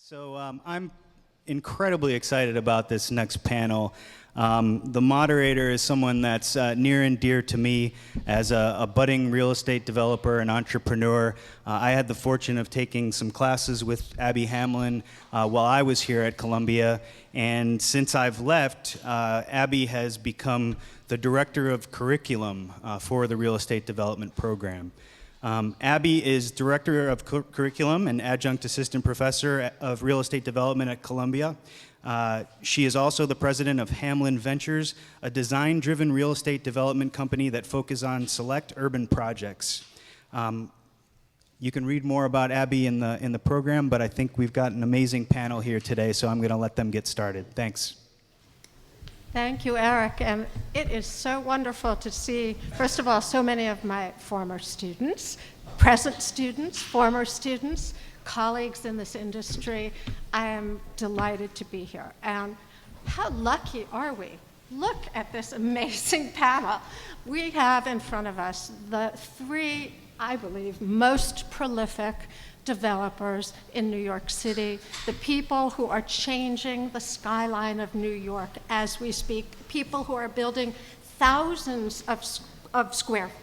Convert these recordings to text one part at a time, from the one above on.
So I'm incredibly excited about this next panel. The moderator is someone that's near and dear to me as a budding real estate developer and entrepreneur. I had the fortune of taking some classes with Abby Hamlin while I was here at Columbia, and since I've left, Abby has become the director of curriculum for the real estate development program. Abby is Director of Curriculum and Adjunct Assistant Professor of Real Estate Development at Columbia. She is also the president of Hamlin Ventures, a design-driven real estate development company that focuses on select urban projects. You can read more about Abby in the program, but I think we've got an amazing panel here today, so I'm going to let them get started. Thanks. Thank you, Eric, and it is so wonderful to see, first of all, so many of my former students, present students, former students, colleagues in this industry. I am delighted to be here, and how lucky are we? Look at this amazing panel. We have in front of us the three, I believe, most prolific developers in New York City, the people who are changing the skyline of New York as we speak, people who are building thousands of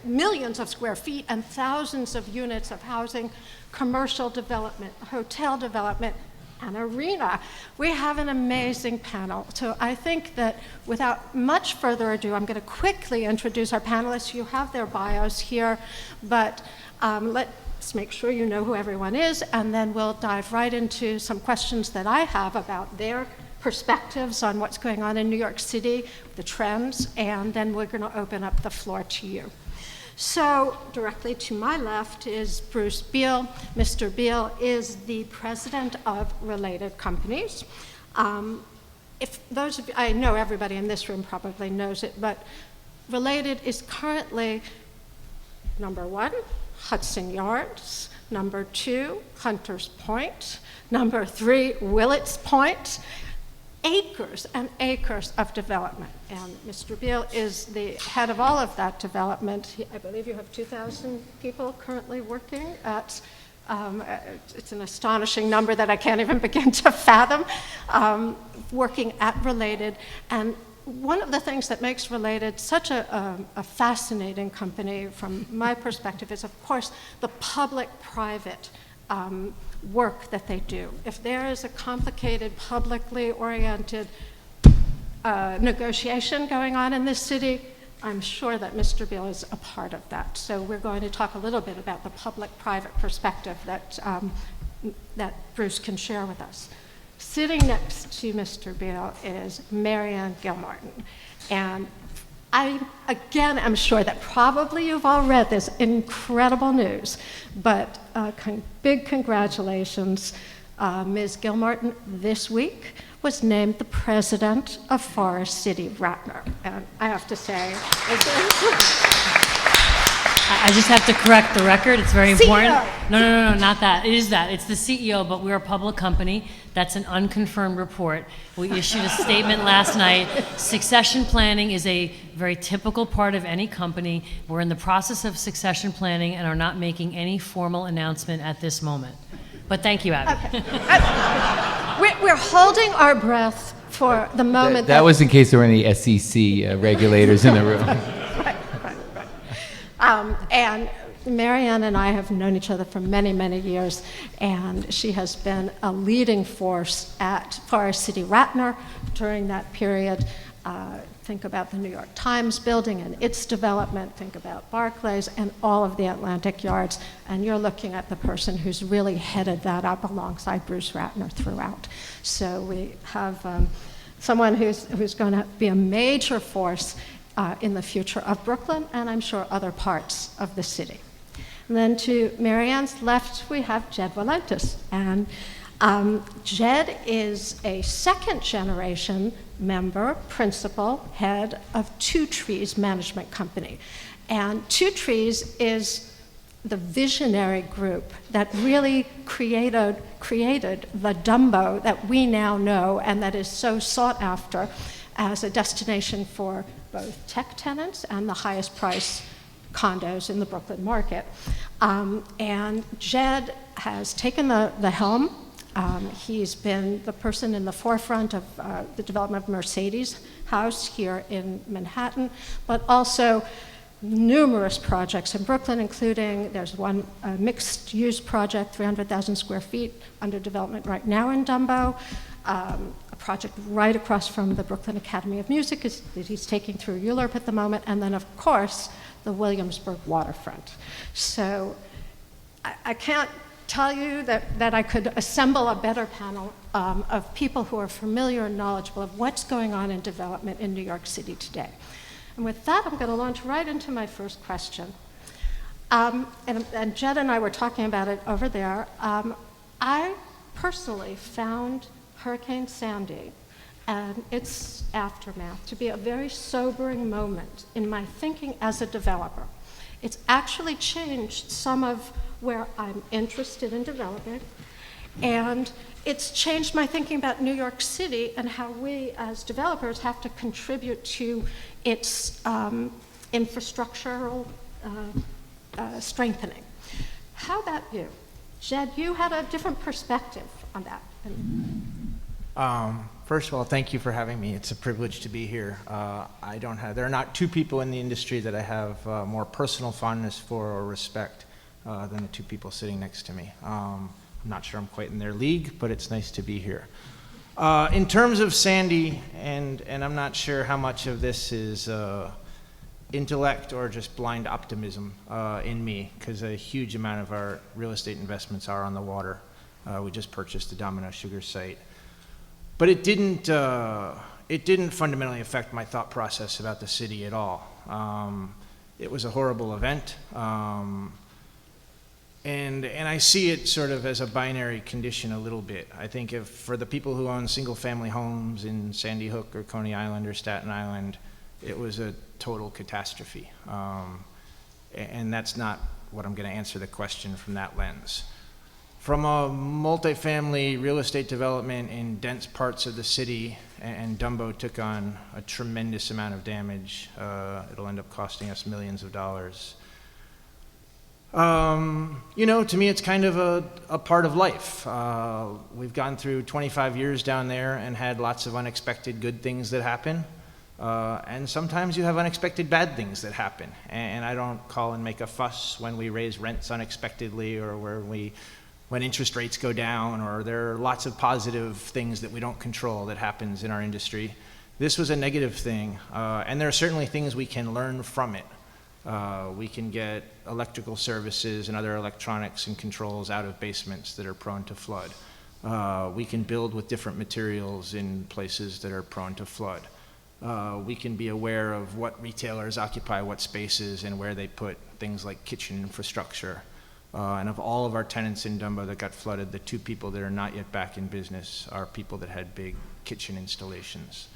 millions of square feet and thousands of units of housing, commercial development, hotel development, an arena. We have an amazing panel. So I think that without much further ado, I'm going to quickly introduce our panelists. You have their bios here, but let's make sure you know who everyone is, and then we'll dive right into some questions that I have about their perspectives on what's going on in New York City, the trends, and then we're going to open up the floor to you. So directly to my left is Bruce Beal. Mr. Beal is the president of Related Companies. If those of you, I know everybody in this room probably knows it, but Related is currently number one, Hudson Yards, number two, Hunters Point, number three, Willets Point, acres and acres of development. And Mr. Beal is the head of all of that development. I believe you have 2,000 people currently working at, it's an astonishing number that I can't even begin to fathom, working at Related. And one of the things that makes Related such a fascinating company from my perspective is, of course, the public-private work that they do. If there is a complicated, publicly oriented negotiation going on in this city, I'm sure that Mr. Beal is a part of that. So we're going to talk a little bit about the public-private perspective that Bruce can share with us. Sitting next to Mr. Beal is MaryAnne Gilmartin. And I, again, am sure that probably you've all read this incredible news, but big congratulations. Ms. Gilmartin this week was named the president of Forest City Ratner. And I have to say, I just have to correct the record. It's very important. CEO. No, not that. It is that. It's the CEO, but we're a public company. That's an unconfirmed report. We issued a statement last night. Succession planning is a very typical part of any company. We're in the process of succession planning and are not making any formal announcement at this moment. But thank you, Abby. Okay. We're holding our breath for the moment. That was in case there were any SEC regulators in the room. And MaryAnne and I have known each other for many, many years, and she has been a leading force at Forest City Ratner during that period. Think about the New York Times building and its development, think about Barclays and all of the Atlantic Yards, and you're looking at the person who's really headed that up alongside Bruce Ratner throughout. So we have someone who's going to be a major force in the future of Brooklyn, and I'm sure other parts of the city. And then to MaryAnne's left, we have Jed Walentas. And Jed is a second-generation member, principal, head of Two Trees Management Company. And Two Trees is the visionary group that really created the Dumbo that we now know and that is so sought after as a destination for both tech tenants and the highest price condos in the Brooklyn market. And Jed has taken the helm He's been the person in the forefront of the development of Mercedes House here in Manhattan, but also numerous projects in Brooklyn, including there's one mixed-use project, 300,000 square feet, under development right now in Dumbo. A project right across from the Brooklyn Academy of Music that he's taking through ULURP at the moment, and then, of course, the Williamsburg waterfront. So I can't tell you that I could assemble a better panel of people who are familiar and knowledgeable of what's going on in development in New York City today. And with that, I'm going to launch right into my first question. And Jed and I were talking about it over there. I personally found Hurricane Sandy and its aftermath to be a very sobering moment in my thinking as a developer. It's actually changed some of where I'm interested in development, and it's changed my thinking about New York City and how we as developers have to contribute to its infrastructural strengthening. How about you? Jed, you had a different perspective on that. First of all, thank you for having me. It's a privilege to be here. There are not two people in the industry that I have more personal fondness for or respect than the two people sitting next to me. I'm not sure I'm quite in their league, but it's nice to be here. In terms of Sandy, and I'm not sure how much of this is intellect or just blind optimism in me, because a huge amount of our real estate investments are on the water. We just purchased the Domino sugar site. But it didn't fundamentally affect my thought process about the city at all. It was a horrible event. And I see it sort of as a binary condition a little bit. I think if for the people who own single family homes in Sandy Hook or Coney Island or Staten Island, it was a total catastrophe. And that's not what I'm gonna answer the question from that lens. From a multifamily real estate development in dense parts of the city, and Dumbo took on a tremendous amount of damage. It'll end up costing us millions of dollars. To me, it's kind of a part of life. We've gone through 25 years down there and had lots of unexpected good things that happen. And sometimes you have unexpected bad things that happen. And I don't call and make a fuss when we raise rents unexpectedly or when interest rates go down, or there are lots of positive things that we don't control that happens in our industry. This was a negative thing, and there are certainly things we can learn from it. We can get electrical services and other electronics and controls out of basements that are prone to flood. We can build with different materials in places that are prone to flood. We can be aware of what retailers occupy what spaces and where they put things like kitchen infrastructure. And of all of our tenants in Dumbo that got flooded, the two people that are not yet back in business are people that had big kitchen installations.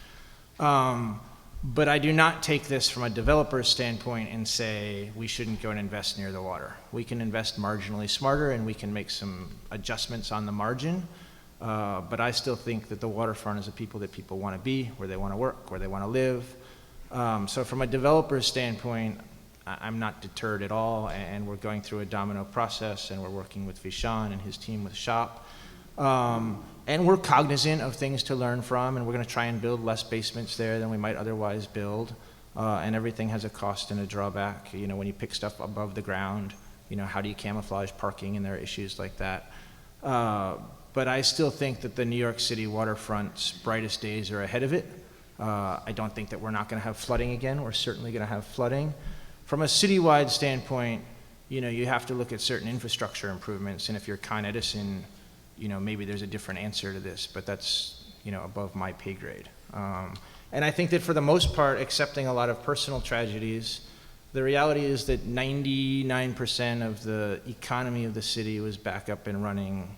But I do not take this from a developer's standpoint and say we shouldn't go and invest near the water. We can invest marginally smarter and we can make some adjustments on the margin. But I still think that the waterfront is a people that people want to be, where they want to work, where they want to live. So from a developer's standpoint, I'm not deterred at all, and we're going through a Domino process, and we're working with Vishawn and his team with GSAPP. And we're cognizant of things to learn from, and we're going to try and build less basements there than we might otherwise build. And everything has a cost and a drawback. When you pick stuff above the ground, how do you camouflage parking, and there are issues like that. But I still think that the New York City waterfront's brightest days are ahead of it. I don't think that we're not going to have flooding again. We're certainly going to have flooding. From a citywide standpoint, you have to look at certain infrastructure improvements, and if you're Con Edison, maybe there's a different answer to this, but that's, above my pay grade. And I think that for the most part, accepting a lot of personal tragedies, the reality is that 99% of the economy of the city was back up and running,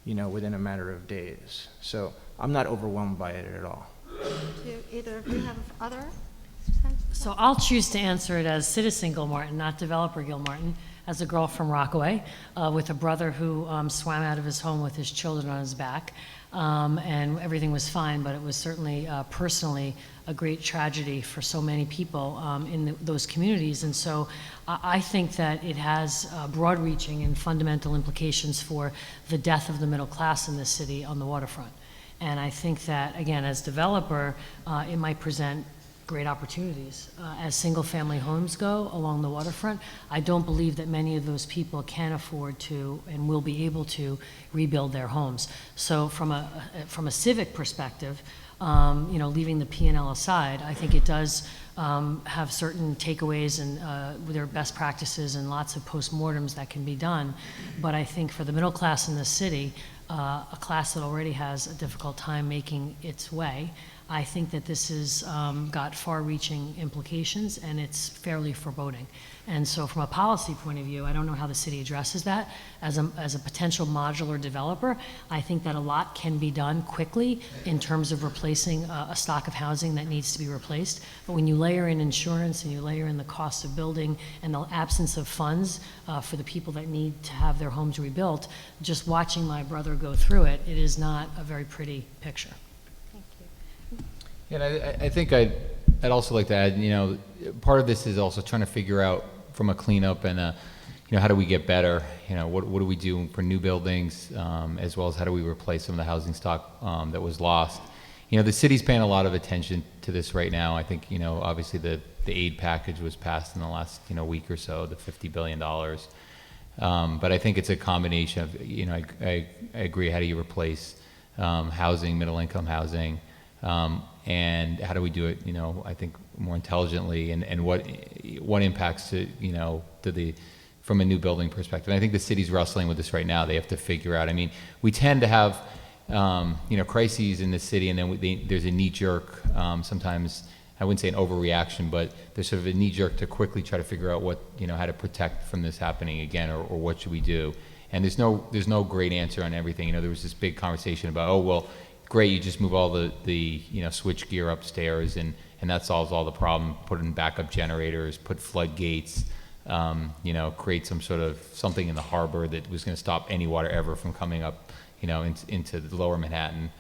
within a matter of days. So I'm not overwhelmed by it at all. Do either of you have other? So I'll choose to answer it as citizen Gilmartin, not developer Gilmartin. as a girl from Rockaway with a brother who swam out of his home with his children on his back. And everything was fine, but it was certainly personally a great tragedy for so many people in those communities. And so I think that it has broad-reaching and fundamental implications for the death of the middle class in this city on the waterfront. And I think that, again, as developer, it might present great opportunities. As single-family homes go along the waterfront, I don't believe that many of those people can afford to and will be able to rebuild their homes. So from a civic perspective, leaving the P&L aside, I think it does have certain takeaways and there are best practices and lots of postmortems that can be done. But I think for the middle class in the city, a class that already has a difficult time making its way, I think that this has got far-reaching implications, and it's fairly foreboding. And so from a policy point of view, I don't know how the city addresses that. As a potential modular developer, I think that a lot can be done quickly in terms of replacing a stock of housing that needs to be replaced. But when you layer in insurance and you layer in the cost of building and the absence of funds for the people that need to have their homes rebuilt, just watching my brother go through it, it is not a very pretty picture. And I think I'd also like to add, part of this is also trying to figure out from a cleanup and how do we get better? What do we do for new buildings, as well as how do we replace some of the housing stock that was lost? The city's paying a lot of attention to this right now. I think, obviously the aid package was passed in the last, week or so, the $50 billion. But I think it's a combination of, I agree, how do you replace housing, middle-income housing, and how do we do it, I think more intelligently, and what impacts to, from a new building perspective. And I think the city's wrestling with this right now. They have to figure out, we tend to have, crises in the city, and then there's a knee-jerk, sometimes, I wouldn't say an overreaction, but there's sort of a knee-jerk to quickly try to figure out what, how to protect from this happening again, or what should we do. And there's no great answer on everything. There was this big conversation about, oh, well, great, you just move all the switch gear upstairs and that solves all the problem. Put in backup generators, put floodgates, create some sort of something in the harbor that was going to stop any water ever from coming up, into the lower Manhattan.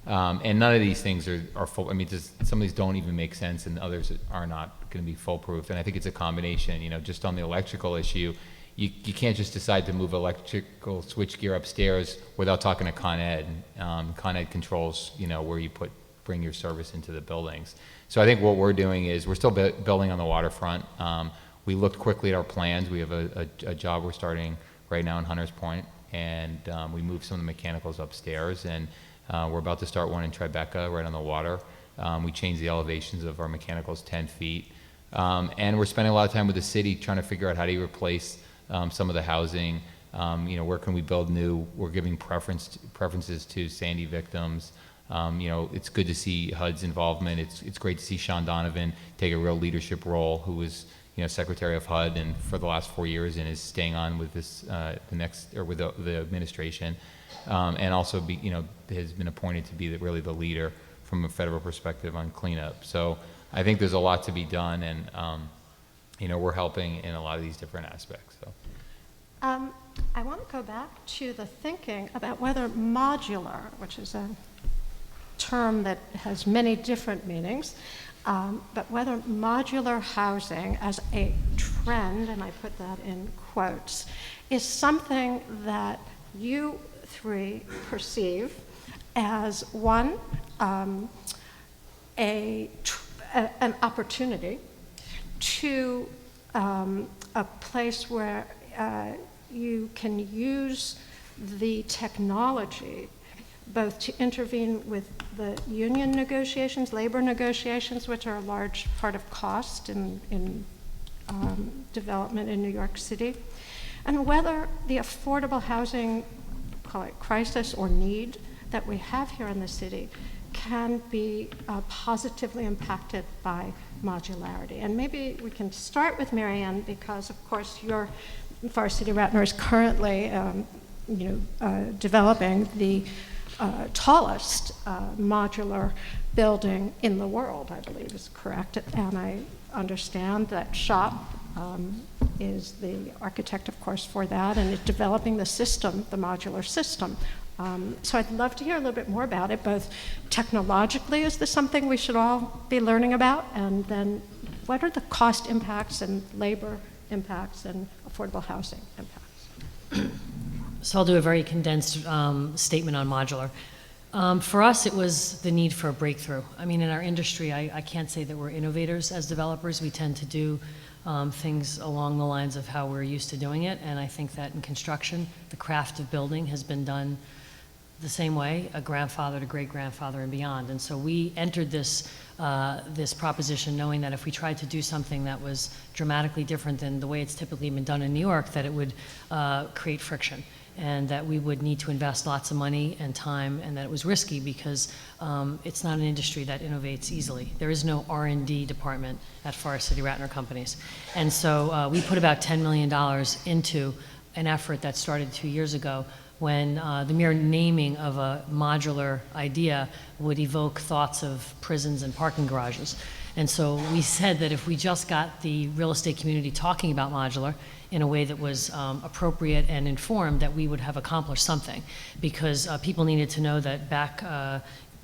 And none of these things are full. Some of these don't even make sense, and others are not going to be foolproof. And I think it's a combination. Just on the electrical issue, you can't just decide to move electrical switchgear upstairs without talking to Con Ed. Con Ed controls, where you bring your service into the buildings. So I think what we're doing is we're still building on the waterfront. We looked quickly at our plans. We have a job we're starting right now in Hunters Point, and we moved some of the mechanicals upstairs, and we're about to start one in Tribeca right on the water. We changed the elevations of our mechanicals 10 feet. And we're spending a lot of time with the city trying to figure out how do you replace some of the housing, where can we build new? We're giving preferences to Sandy victims. It's good to see HUD's involvement. It's great to see Sean Donovan take a real leadership role, who was Secretary of HUD and for the last 4 years, and is staying on with this with the administration, and also has been appointed to be really the leader from a federal perspective on cleanup. So I think there's a lot to be done, and we're helping in a lot of these different aspects. So. I want to go back to the thinking about whether modular, which is a term that has many different meanings, but whether modular housing as a trend, and I put that in quotes, is something that you three perceive as one, an opportunity, to a place where you can use the technology both to intervene with the union negotiations, labor negotiations, which are a large part of cost in development in New York City, and whether the affordable housing, call it crisis or need, that we have here in the city can be positively impacted by modularity. And maybe we can start with MaryAnne, because of course your Varsity Ratner is currently developing the tallest modular building in the world, I believe is correct. And I understand that SHOP is the architect, of course, for that, and is developing the system, the modular system. So I'd love to hear a little bit more about it, both technologically, is this something we should all be learning about? And then what are the cost impacts and labor impacts and affordable housing impacts? So I'll do a very condensed statement on modular. For us, it was the need for a breakthrough. I mean, in our industry, I can't say that we're innovators as developers. We tend to do things along the lines of how we're used to doing it, and I think that in construction, the craft of building has been done the same way, a grandfather to great-grandfather and beyond. And so we entered this proposition knowing that if we tried to do something that was dramatically different than the way it's typically been done in New York, that it would create friction, and that we would need to invest lots of money and time, and that it was risky because it's not an industry that innovates easily. There is no R&D department at Forest City Ratner Companies. And so we put about $10 million into an effort that started 2 years ago when the mere naming of a modular idea would evoke thoughts of prisons and parking garages. And so we said that if we just got the real estate community talking about modular in a way that was appropriate and informed, that we would have accomplished something. Because people needed to know that back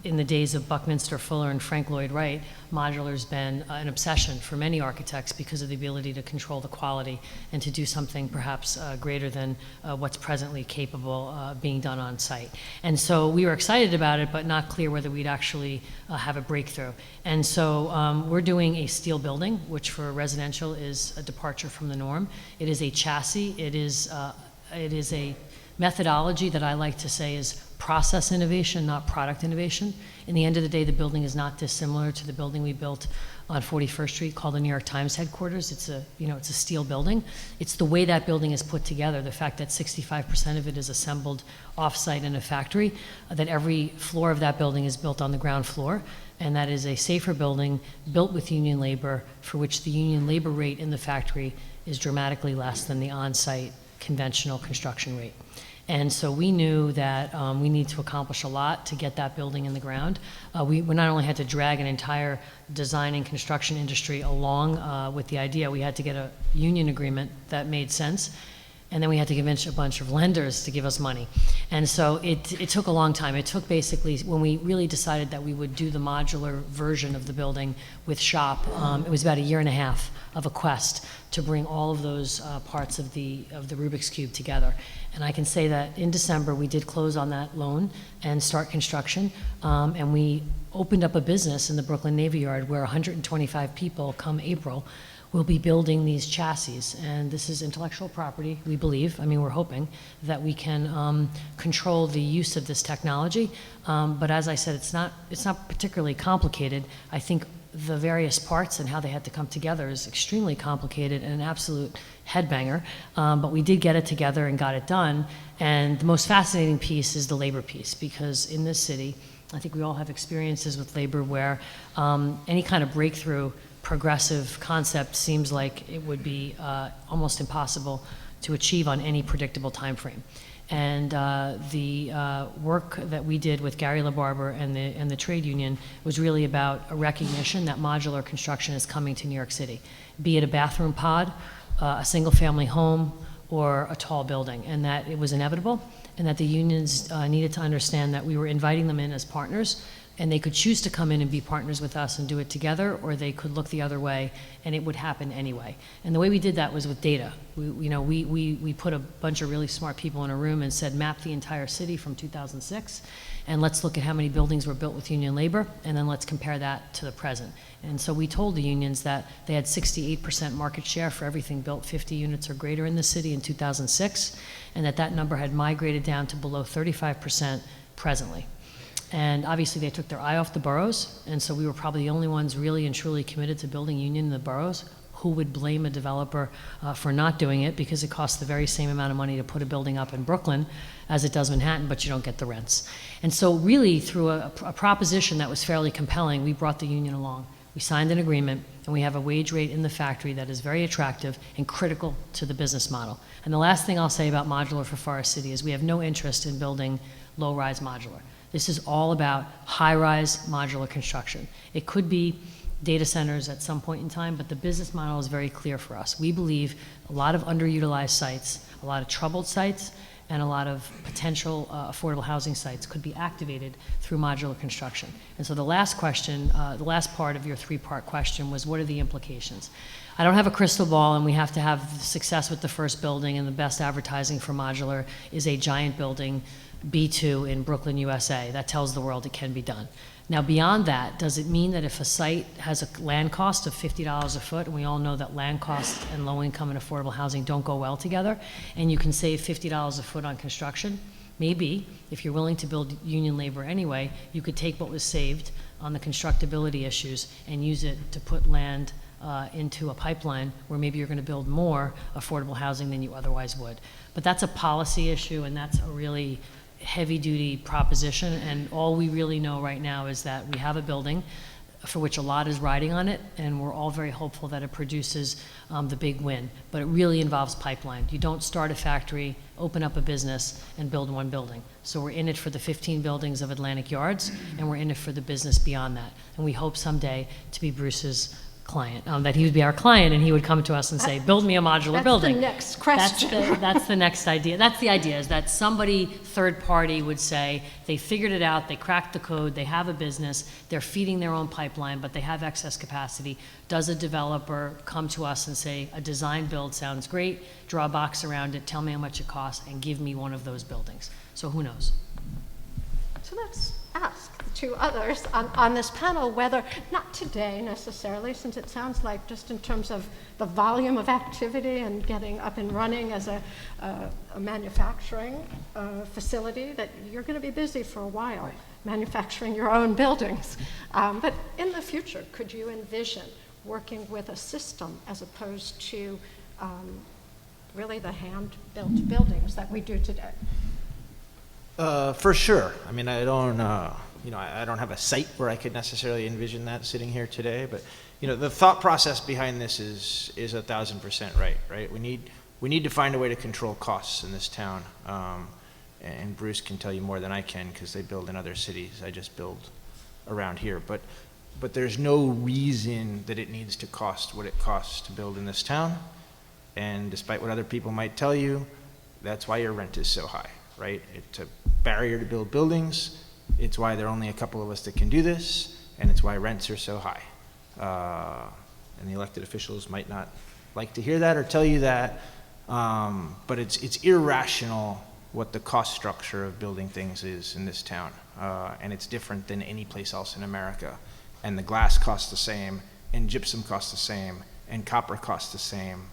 in the days of Buckminster Fuller and Frank Lloyd Wright, modular's been an obsession for many architects because of the ability to control the quality and to do something perhaps greater than what's presently capable of being done on site. And so we were excited about it, but not clear whether we'd actually have a breakthrough. And so we're doing a steel building, which for residential is a departure from the norm. It is a chassis. It is a methodology that I like to say is process innovation, not product innovation. In the end of the day, the building is not dissimilar to the building we built on 41st Street called the New York Times headquarters. It's a steel building. It's the way that building is put together, the fact that 65% of it is assembled off-site in a factory, that every floor of that building is built on the ground floor, and that is a safer building built with union labor, for which the union labor rate in the factory is dramatically less than the on-site conventional construction rate. And so we knew that we need to accomplish a lot to get that building in the ground. We not only had to drag an entire design and construction industry along with the idea, we had to get a union agreement that made sense, and then we had to convince a bunch of lenders to give us money. And so it took a long time. It took basically, when we really decided that we would do the modular version of the building with SHOP, it was about 1.5 years of a quest to bring all of those parts of the Rubik's Cube together. And I can say that in December, we did close on that loan and start construction, and we opened up a business in the Brooklyn Navy Yard where 125 people come April will be building these chassis. And this is intellectual property, we believe. I mean, we're hoping that we can control the use of this technology. But as I said, it's not particularly complicated. I think the various parts and how they had to come together is extremely complicated and an absolute headbanger, but we did get it together and got it done. And the most fascinating piece is the labor piece, because in this city, I think we all have experiences with labor where any kind of breakthrough progressive concept seems like it would be almost impossible to achieve on any predictable time frame. And the work that we did with Gary LaBarber and the trade union was really about a recognition that modular construction is coming to New York City, be it a bathroom pod, a single-family home, or a tall building, and that it was inevitable, and that the unions needed to understand that we were inviting them in as partners, and they could choose to come in and be partners with us and do it together, or they could look the other way, and it would happen anyway. And the way we did that was with data. We put a bunch of really smart people in a room and said, map the entire city from 2006, and let's look at how many buildings were built with union labor, and then let's compare that to the present. And so we told the unions that they had 68% market share for everything built 50 units or greater in the city in 2006, and that number had migrated down to below 35% presently. And obviously they took their eye off the boroughs, and so we were probably the only ones really and truly committed to building union in the boroughs. Who would blame a developer for not doing it, because it costs the very same amount of money to put a building up in Brooklyn as it does Manhattan, but you don't get the rents. And so really through a proposition that was fairly compelling, we brought the union along. We signed an agreement, and we have a wage rate in the factory that is very attractive and critical to the business model. And the last thing I'll say about modular for Forest City is we have no interest in building low-rise modular. This is all about high-rise modular construction. It could be data centers at some point in time, but the business model is very clear for us. We believe a lot of underutilized sites, a lot of troubled sites, and a lot of potential affordable housing sites could be activated through modular construction. And so the last question, the last part of your three-part question was, what are the implications? I don't have a crystal ball, and we have to have success with the first building, and the best advertising for modular is a giant building, B2 in Brooklyn, USA. That tells the world it can be done. Now, beyond that, does it mean that if a site has a land cost of $50 a foot, and we all know that land costs and low income and affordable housing don't go well together, and you can save $50 a foot on construction? Maybe, if you're willing to build union labor anyway, you could take what was saved on the constructability issues and use it to put land into a pipeline where maybe you're going to build more affordable housing than you otherwise would. But that's a policy issue, and that's a really heavy-duty proposition, and all we really know right now is that we have a building for which a lot is riding on it, and we're all very hopeful that it produces the big win. But it really involves pipeline. You don't start a factory, open up a business, and build one building. So we're in it for the 15 buildings of Atlantic Yards, and we're in it for the business beyond that. And we hope someday to be Bruce's client, that he would be our client, and he would come to us and say, build me a modular building. That's the next question. That's the next idea. That's the idea, is that somebody, third party, would say, they figured it out, they cracked the code, they have a business, they're feeding their own pipeline, but they have excess capacity. Does a developer come to us and say, a design build sounds great, draw a box around it, tell me how much it costs, and give me one of those buildings? So who knows? So let's ask the two others on this panel whether, not today necessarily, since it sounds like just in terms of the volume of activity and getting up and running as a manufacturing facility, that you're going to be busy for a while manufacturing your own buildings. But in the future, could you envision working with a system as opposed to really the hand-built buildings that we do today? For sure. I mean, I don't have a site where I could necessarily envision that sitting here today, but the thought process behind this is 1,000% right? We need to find a way to control costs in this town, and Bruce can tell you more than I can because they build in other cities. I just build around here, but there's no reason that it needs to cost what it costs to build in this town, and despite what other people might tell you, that's why your rent is so high. Right? It's a barrier to build buildings. It's why there are only a couple of us that can do this, and it's why rents are so high. And the elected officials might not like to hear that or tell you that, but it's irrational what the cost structure of building things is in this town, and it's different than any place else in America. And the glass costs the same, and gypsum costs the same, and copper costs the same,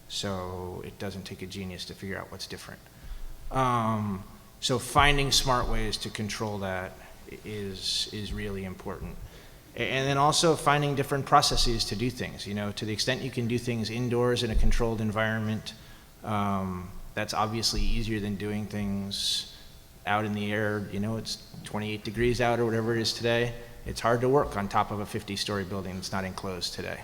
so it doesn't take a genius to figure out what's different. So finding smart ways to control that is really important. And then also finding different processes to do things, to the extent you can do things indoors in a controlled environment, that's obviously easier than doing things out in the air. It's 28 degrees out or whatever it is today. It's hard to work on top of a 50-story building that's not enclosed today.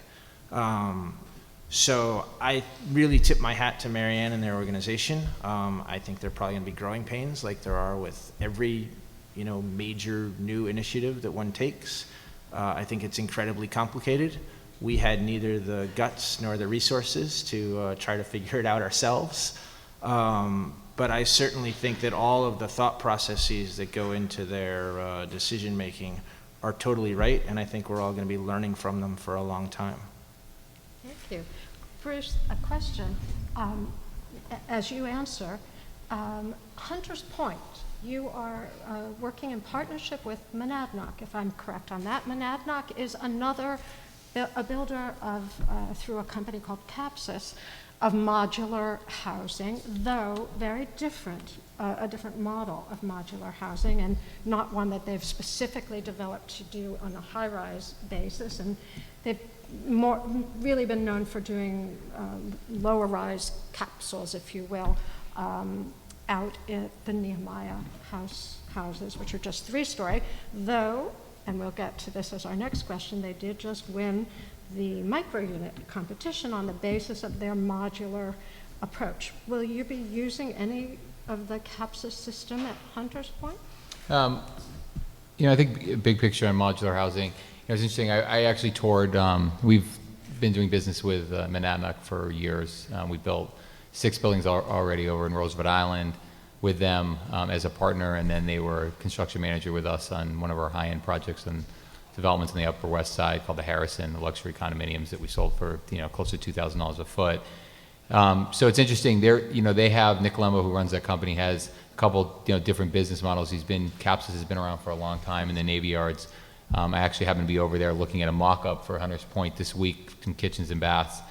So I really tip my hat to MaryAnne and their organization. I think there are probably going to be growing pains like there are with every major new initiative that one takes. I think it's incredibly complicated. We had neither the guts nor the resources to try to figure it out ourselves. But I certainly think that all of the thought processes that go into their decision making are totally right, and I think we're all going to be learning from them for a long time. Thank you. Bruce, a question. As you answer, Hunter's Point, you are working in partnership with Monadnock, if I'm correct on that. Monadnock is a builder of, through a company called Capsis, of modular housing, though very different, a different model of modular housing, and not one that they've specifically developed to do on a high-rise basis. And they've really been known for doing lower-rise capsules, if you will, out at the Nehemiah houses, which are just 3-story, though, and we'll get to this as our next question, they did just win the micro-unit competition on the basis of their modular approach. Will you be using any of the Capsis system at Hunter's Point? I think big picture on modular housing, It was interesting. I actually toured. We've been doing business with Mandarin for years. We built 6 buildings already over in Roosevelt Island with them as a partner, and then they were a construction manager with us on one of our high-end projects and developments on the Upper West Side called the Harrison, the luxury condominiums that we sold for close to $2,000 a foot. So it's interesting. They have Nick Lembo, who runs that company, has a couple different business models. Capsus has been around for a long time in the Navy Yards. I actually happen to be over there looking at a mock-up for Hunters Point this week in kitchens and baths,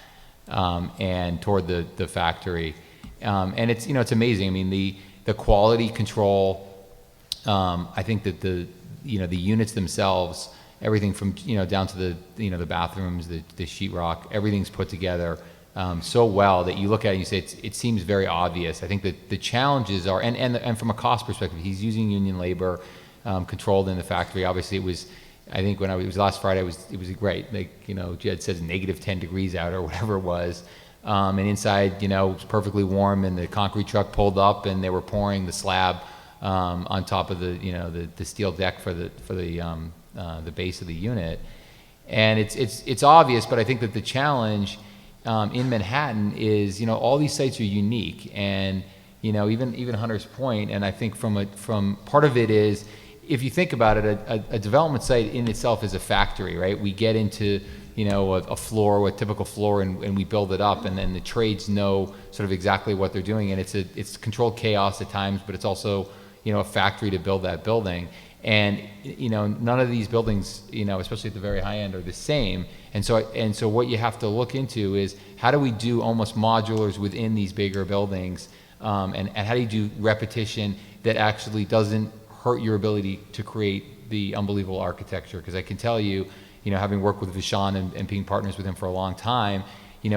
and toured the factory. And it's amazing. I mean, the quality control. I think that the units themselves, everything from down to the bathrooms, the sheetrock, everything's put together so well that you look at it and you say it seems very obvious. I think that the challenges are, and from a cost perspective, he's using union labor controlled in the factory. Obviously, it was. I think when it was last Friday, it was great. Like Jed says, -10 degrees out or whatever it was, and inside it was perfectly warm, and the concrete truck pulled up, and they were pouring the slab on top of the steel deck for the base of the unit. And it's obvious, but I think that the challenge in Manhattan is all these sites are unique, and even Hunters Point, and I think from part of it is, if you think about it, a development site in itself is a factory, right? We get into a floor, a typical floor, and we build it up, and then the trades know sort of exactly what they're doing, and it's controlled chaos at times, but it's also a factory to build that building. And none of these buildings, especially at the very high end, are the same. And so what you have to look into is, how do we do almost modulars within these bigger buildings, and how do you do repetition that actually doesn't hurt your ability to create the unbelievable architecture? Because I can tell you, having worked with Vishawn and being partners with him for a long time,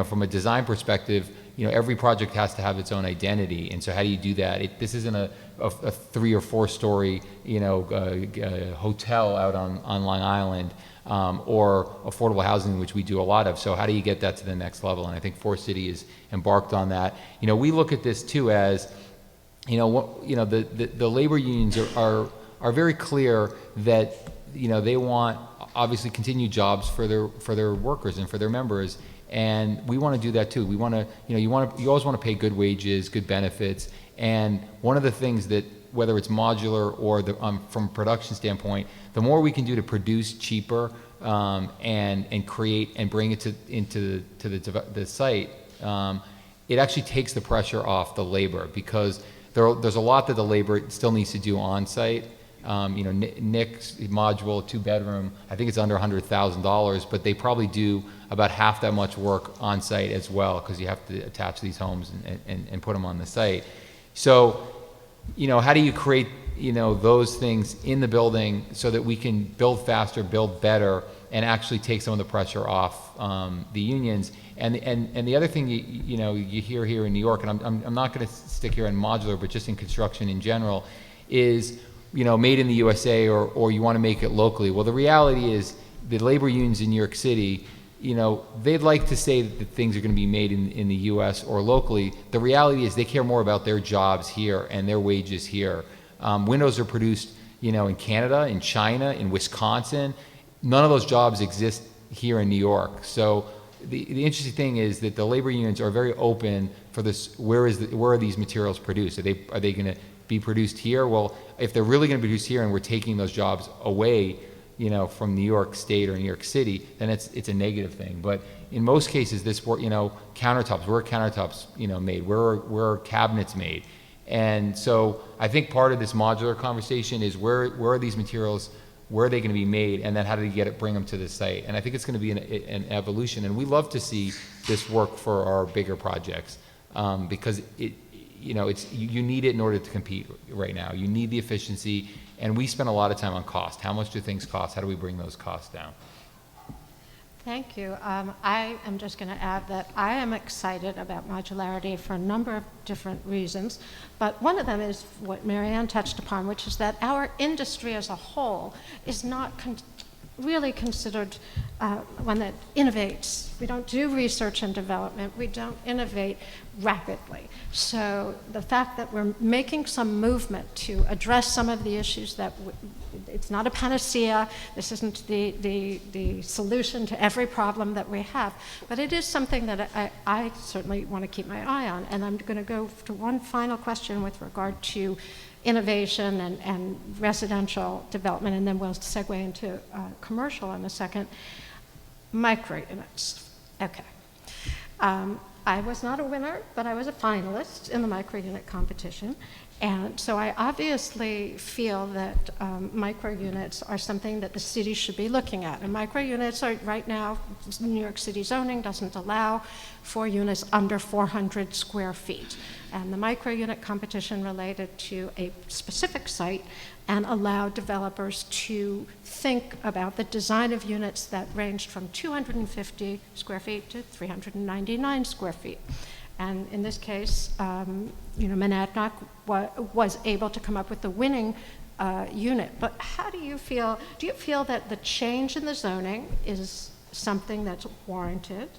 from a design perspective, every project has to have its own identity. And so how do you do that? This isn't a 3 or 4 story, hotel out on Long Island, or affordable housing, which we do a lot of. So how do you get that to the next level? And I think Forest City is embarked on that. We look at this too as, the labor unions are very clear that they want obviously continued jobs for their workers and for their members, and we want to do that too. We want to you always want to pay good wages, good benefits, and one of the things that, whether it's modular or from a production standpoint, the more we can do to produce cheaper and create and bring it into the site, it actually takes the pressure off the labor, because there's a lot that the labor still needs to do on site. Nick's module, 2-bedroom, I think it's under $100,000, but they probably do about half that much work on site as well, because you have to attach these homes and put them on the site. So, how do you create, those things in the building so that we can build faster, build better, and actually take some of the pressure off the unions? And the other thing you hear here in New York, and I'm not going to stick here on modular, but just in construction in general, is made in the USA, or you want to make it locally. Well, the reality is the labor unions in New York City, they'd like to say that things are going to be made in the US or locally. The reality is they care more about their jobs here and their wages here. Windows are produced, in Canada, in China, in Wisconsin. None of those jobs exist here in New York. So the interesting thing is that the labor unions are very open for this. Where are these materials produced? Are they going to be produced here? Well, if they're really going to be produced here and we're taking those jobs away, from New York State or New York City, then it's a negative thing. But in most cases, countertops, where are countertops, made? Where are cabinets made? And so I think part of this modular conversation is where are these materials, where are they going to be made, and then how do you bring them to the site? And I think it's going to be an evolution, and we love to see this work for our bigger projects, because you need it in order to compete right now. You need the efficiency, and we spend a lot of time on cost. How much do things cost? How do we bring those costs down? Thank you. I am just going to add that I am excited about modularity for a number of different reasons, but one of them is what MaryAnne touched upon, which is that our industry as a whole is not really considered one that innovates. We don't do research and development. We don't innovate. rapidly. So the fact that we're making some movement to address some of the issues that it's not a panacea, this isn't the solution to every problem that we have, but it is something that I certainly want to keep my eye on. And I'm going to go to one final question with regard to innovation and residential development, and then we'll segue into commercial in a second. Micro units. Okay. I was not a winner, but I was a finalist in the micro unit competition. And so I obviously feel that micro units are something that the city should be looking at. And micro units are, right now, New York City zoning doesn't allow for units under 400 square feet. And the micro unit competition related to a specific site and allowed developers to think about the design of units that ranged from 250 square feet to 399 square feet. And in this case, Monadnock was able to come up with the winning unit. But how do you feel? Do you feel that the change in the zoning is something that's warranted?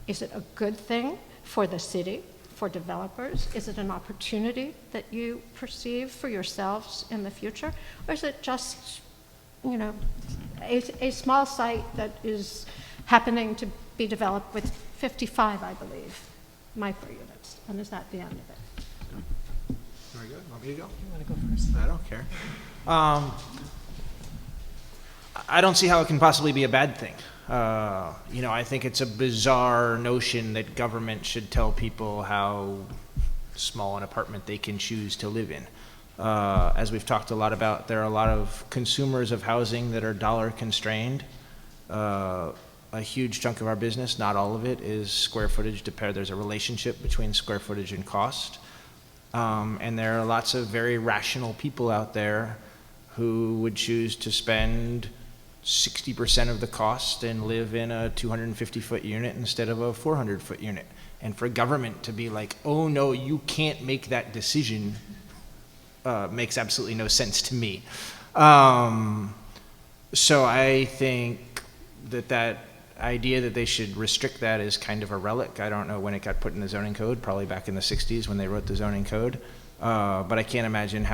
Is it a good thing for the city, for developers? Is it an opportunity that you perceive for yourselves in the future? Or is it just, a small site that is happening to be developed with 55, I believe, micro units? And is that the end of it? Very good. Want me to go? You want to go first? I don't care. I don't see how it can possibly be a bad thing. I think it's a bizarre notion that government should tell people how small an apartment they can choose to live in. As we've talked a lot about, there are a lot of consumers of housing that are dollar constrained. A huge chunk of our business, not all of it, is square footage. There's a relationship between square footage and cost. And there are lots of very rational people out there who would choose to spend 60% of the cost and live in a 250-foot unit instead of a 400-foot unit. And for government to be like, oh no, you can't make that decision, makes absolutely no sense to me. So I think that idea that they should restrict that is kind of a relic. I don't know when it got put in the zoning code, probably back in the 60s when they wrote the zoning code. But I can't imagine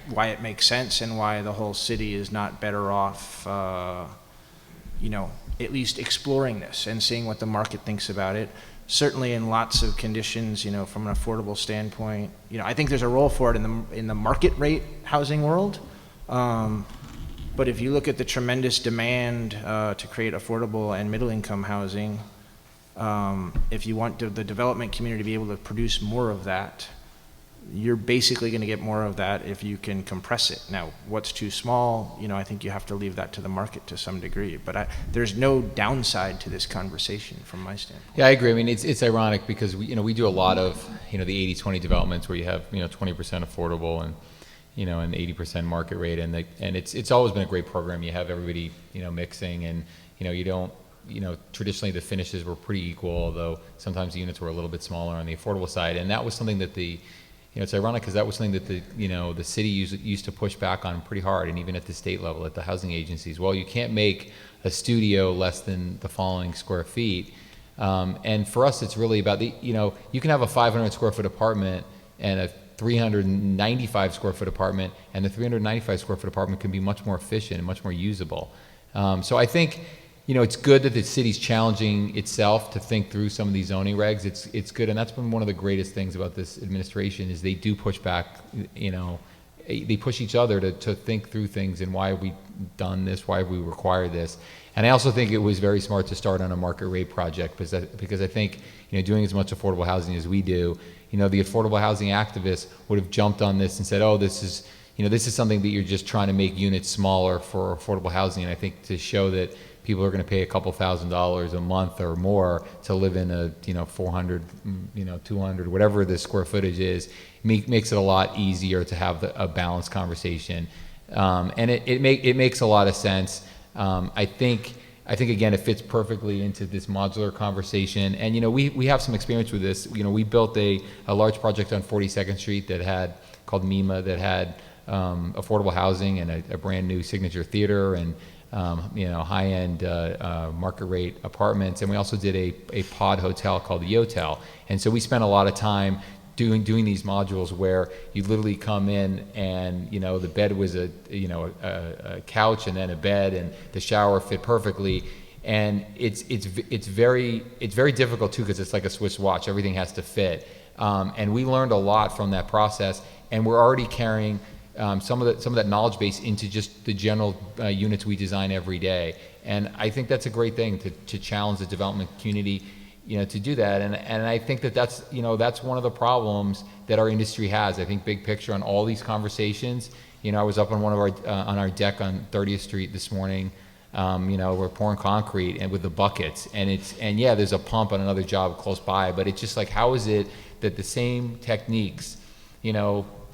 why it makes sense and why the whole city is not better off, at least exploring this and seeing what the market thinks about it. Certainly in lots of conditions, from an affordable standpoint, I think there's a role for it in the market rate housing world. But if you look at the tremendous demand to create affordable and middle income housing, if you want the development community to be able to produce more of that, you're basically going to get more of that if you can compress it. Now, what's too small, I think you have to leave that to the market to some degree. But there's no downside to this conversation from my standpoint. Yeah, I agree. I mean, it's ironic because we do a lot of the 80-20 developments where you have 20% affordable and and 80% market rate, and it's always been a great program. You have everybody mixing, and you don't. Traditionally the finishes were pretty equal, although sometimes the units were a little bit smaller on the affordable side, and that was something that it's ironic because that was something that the city used to push back on pretty hard, and even at the state level, at the housing agencies. Well, you can't make a studio less than the following square feet, and for us, it's really about you can have a 500 square foot apartment and a 395 square foot apartment, and the 395 square foot apartment can be much more efficient and much more usable. So I think it's good that the city's challenging itself to think through some of these zoning regs. It's good, and that's been one of the greatest things about this administration is they do push back. They push each other to think through things and why have we done this, why have we required this. And I also think it was very smart to start on a market rate project because I think doing as much affordable housing as we do, the affordable housing activists would have jumped on this and said, oh, this is something that you're just trying to make units smaller for affordable housing. And I think to show that people are going to pay a couple $1,000s a month or more to live in a 400, 200, whatever the square footage is, makes it a lot easier to have a balanced conversation. And it makes a lot of sense. I think again, it fits perfectly into this modular conversation. And we have some experience with this. We built a large project on 42nd Street called MIMA that had affordable housing and a brand new signature theater and high-end market rate apartments. And we also did a pod hotel called the Yotel. And so we spent a lot of time doing these modules where you literally come in and the bed was a couch and then a bed, and the shower fit perfectly. And it's very difficult too, because it's like a Swiss watch. Everything has to fit. And we learned a lot from that process, and we're already carrying some of that knowledge base into just the general units we design every day. And I think that's a great thing to challenge the development community, to do that. And I think that's one of the problems that our industry has. I think big picture on all these conversations. I was up on on our deck on 30th Street this morning. We're pouring concrete and with the buckets, and yeah, there's a pump on another job close by, but it's just like, how is it that the same techniques,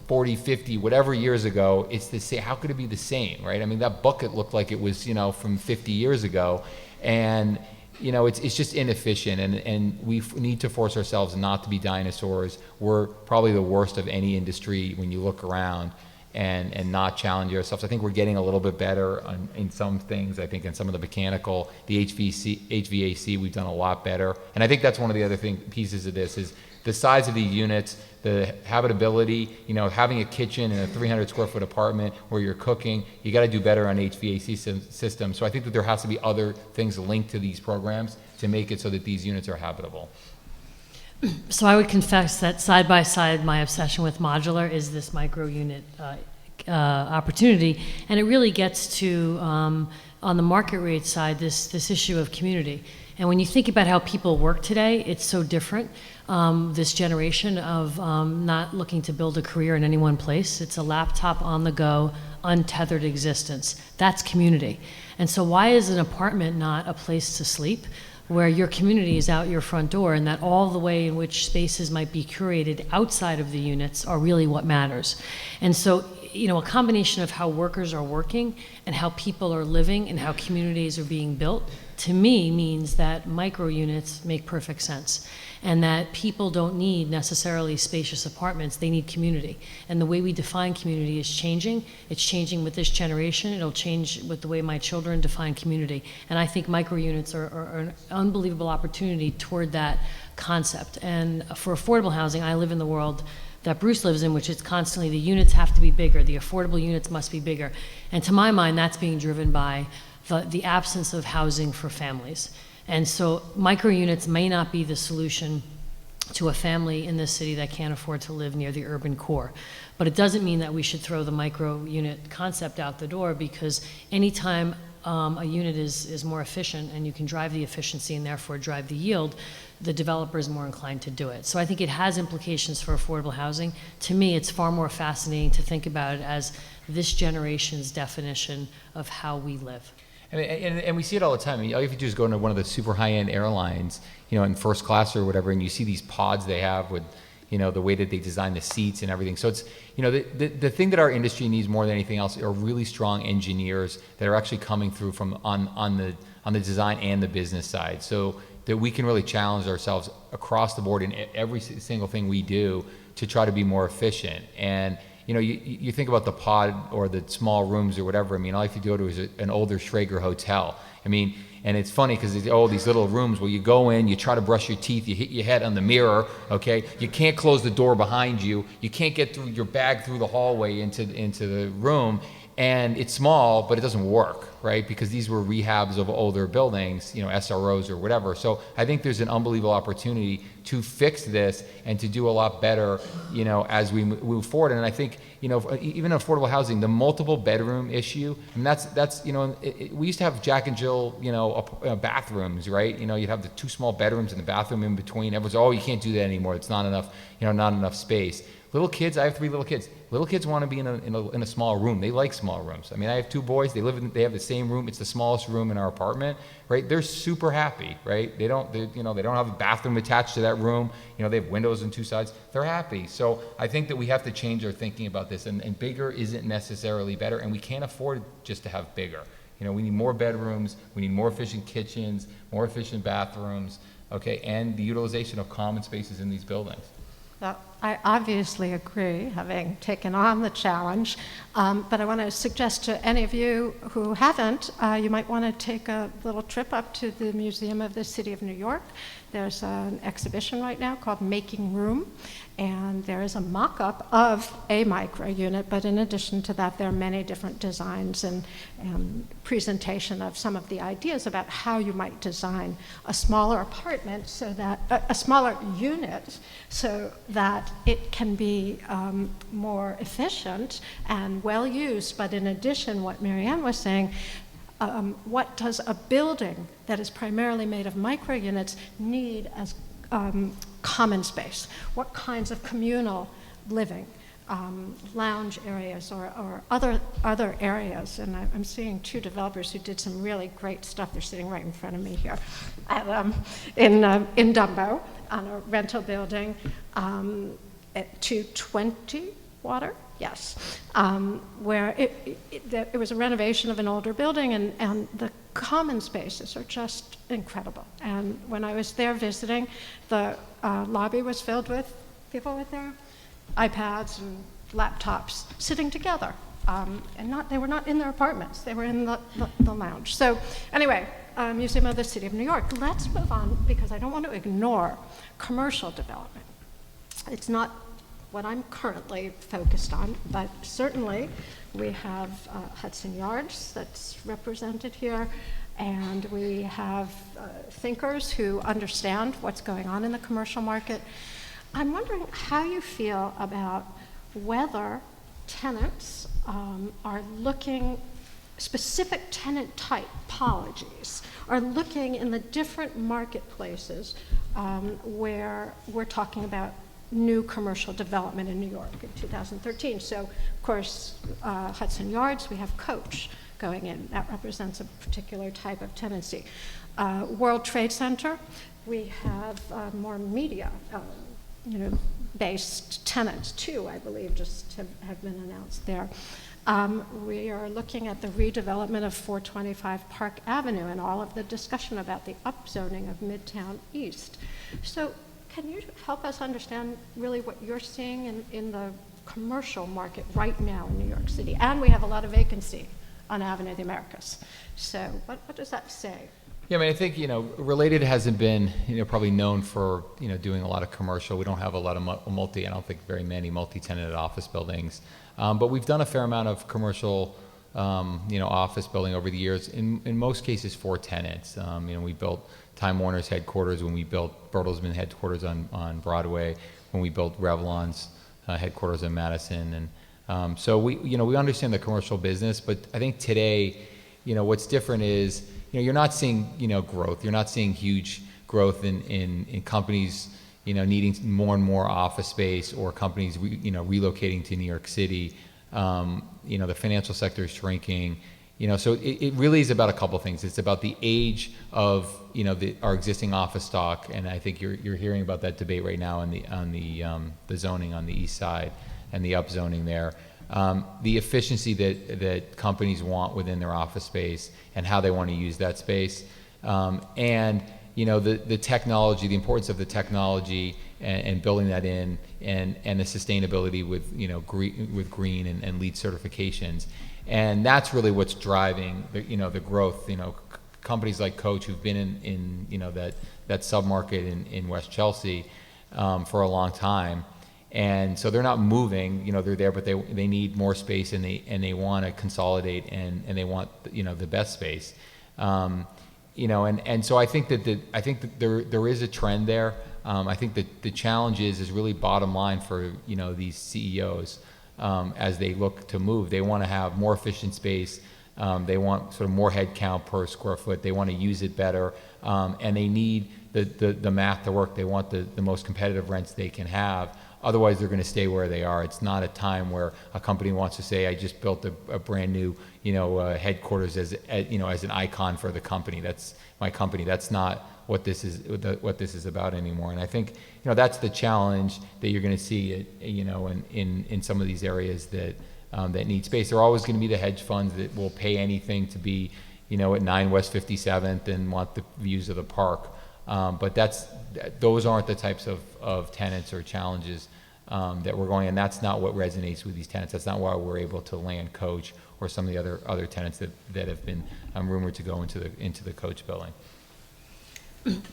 40, 50, whatever years ago, it's the same? How could it be the same, right? I mean, that bucket looked like it was, from 50 years ago, and it's just inefficient, and we need to force ourselves not to be dinosaurs. We're probably the worst of any industry when you look around, and not challenge ourselves. I think we're getting a little bit better in some things. I think in some of the mechanical, the HVAC, we've done a lot better. And I think that's one of the other pieces of this is the size of these units, the habitability, having a kitchen in a 300 square foot apartment where you're cooking, you got to do better on HVAC systems. So I think that there has to be other things linked to these programs to make it so that these units are habitable. So I would confess that side by side, my obsession with modular is this micro unit opportunity, and it really gets to on the market rate side this issue of community. And when you think about how people work today, it's so different. This generation of not looking to build a career in any one place. It's a laptop on the go, untethered existence. That's community. And so why is an apartment not a place to sleep, where your community is out your front door, and that all the way in which spaces might be curated outside of the units are really what matters? And so, a combination of how workers are working and how people are living and how communities are being built, to me, means that micro units make perfect sense, and that people don't need necessarily spacious apartments, they need community. And the way we define community is changing. It's changing with this generation. It'll change with the way my children define community. And I think micro units are an unbelievable opportunity toward that concept. And for affordable housing, I live in the world that Bruce lives in, which is constantly the units have to be bigger, the affordable units must be bigger. And to my mind, that's being driven by the absence of housing for families. And so micro units may not be the solution to a family in this city that can't afford to live near the urban core. But it doesn't mean that we should throw the micro unit concept out the door, because anytime a unit is more efficient and you can drive the efficiency and therefore drive the yield, the developer is more inclined to do it. So I think it has implications for affordable housing. To me, it's far more fascinating to think about it as this generation's definition of how we live. And we see it all the time. I mean, all you have to do is go into one of the super high-end airlines, in first class or whatever, and you see these pods they have with, the way that they design the seats and everything. So it's, the thing that our industry needs more than anything else are really strong engineers that are actually coming through from on the design and the business side, so that we can really challenge ourselves across the board in every single thing we do to try to be more efficient. And you think about the pod or the small rooms or whatever. I mean, all you have to go to is an older Schrager hotel. I mean, and it's funny because these little rooms where you go in, you try to brush your teeth, you hit your head on the mirror, okay? You can't close the door behind you. You can't get through your bag through the hallway into the room. And it's small, but it doesn't work, right? Because these were rehabs of older buildings, SROs or whatever. So I think there's an unbelievable opportunity to fix this and to do a lot better, as we move forward. And I think, even in affordable housing, the multiple bedroom issue, and that's we used to have Jack and Jill, bathrooms, right? You'd have the two small bedrooms and the bathroom in between. Everyone's, you can't do that anymore. It's not enough, not enough space. Little kids, I have 3 little kids. Little kids want to be in a small room. They like small rooms. I mean, I have 2 boys. They have the same room. It's the smallest room in our apartment, right? They're super happy, right? They don't have a bathroom attached to that room. They have windows on 2 sides. They're happy. So I think that we have to change our thinking about this. And bigger isn't necessarily better. And we can't afford just to have bigger. We need more bedrooms. We need more efficient kitchens, more efficient bathrooms, okay, and the utilization of common spaces in these buildings. I obviously agree, having taken on the challenge, but I want to suggest to any of you who haven't, you might want to take a little trip up to the Museum of the City of New York. There's an exhibition right now called Making Room, and there is a mock-up of a micro unit, but in addition to that, there are many different designs and presentation of some of the ideas about how you might design a smaller apartment so that, a smaller unit, so that it can be more efficient and well used. But in addition, what MaryAnne was saying, what does a building that is primarily made of micro units need as common space? What kinds of communal living, lounge areas or other areas? And I'm seeing two developers who did some really great stuff. They're sitting right in front of me here in Dumbo on a rental building at 220 Water. Yes, where it was a renovation of an older building, and the common spaces are just incredible. And when I was there visiting, the lobby was filled with people with their iPads and laptops sitting together, and they were not in their apartments, they were in the lounge. So anyway, Museum of the City of New York. Let's move on, because I don't want to ignore commercial development. It's not what I'm currently focused on, but certainly we have Hudson Yards that's represented here, and we have thinkers who understand what's going on in the commercial market. I'm wondering how you feel about whether tenants are looking, specific tenant typologies, are looking in the different marketplaces where we're talking about new commercial development in New York in 2013. So, of course, Hudson Yards, we have Coach going in. That represents a particular type of tenancy. World Trade Center, we have more media, based tenants too, I believe, just have been announced there. We are looking at the redevelopment of 425 Park Avenue and all of the discussion about the upzoning of Midtown East. So, can you help us understand really what you're seeing in the commercial market right now in New York City? And we have a lot of vacancy on Avenue of the Americas. So what does that say? Yeah, I mean, I think, Related hasn't been, probably known for, doing a lot of commercial. We don't have a lot of I don't think very many multi-tenanted office buildings. But we've done a fair amount of commercial, office building over the years, in most cases for tenants. We built Time Warner's headquarters, when we built Bertelsmann headquarters on Broadway, when we built Revlon's headquarters in Madison. And so we understand the commercial business, but I think today, what's different is, you're not seeing, growth. You're not seeing huge growth in companies, needing more and more office space, or companies, relocating to New York City. The financial sector is shrinking. So it really is about a couple things. It's about the age of our existing office stock, and I think you're hearing about that debate right now on the zoning on the east side and the upzoning there. The efficiency that companies want within their office space and how they want to use that space, and the technology, the importance of the technology and building that in, and the sustainability with green and LEED certifications. And that's really what's driving the growth. Companies like Coach, who've been in that submarket in West Chelsea for a long time, and so they're not moving. They're there, but they need more space, and they want to consolidate, and they want the best space. And so I think that there is a trend there. I think that the challenge is really bottom line for these CEOs. As they look to move, they want to have more efficient space. They want sort of more head count per square foot. They want to use it better, and they need the math to work. They want the most competitive rents they can have. Otherwise, they're going to stay where they are. It's not a time where a company wants to say, "I just built a brand new, headquarters as an icon for the company. That's my company." That's not what this is about anymore. And I think that's the challenge that you're going to see in some of these areas that need space. There are always going to be the hedge funds that will pay anything to be at 9 West 57th and want the views of the park. But those aren't the types of tenants or challenges that we're going, and that's not what resonates with these tenants. That's not why we're able to land Coach or some of the other tenants that have been rumored to go into the Coach building.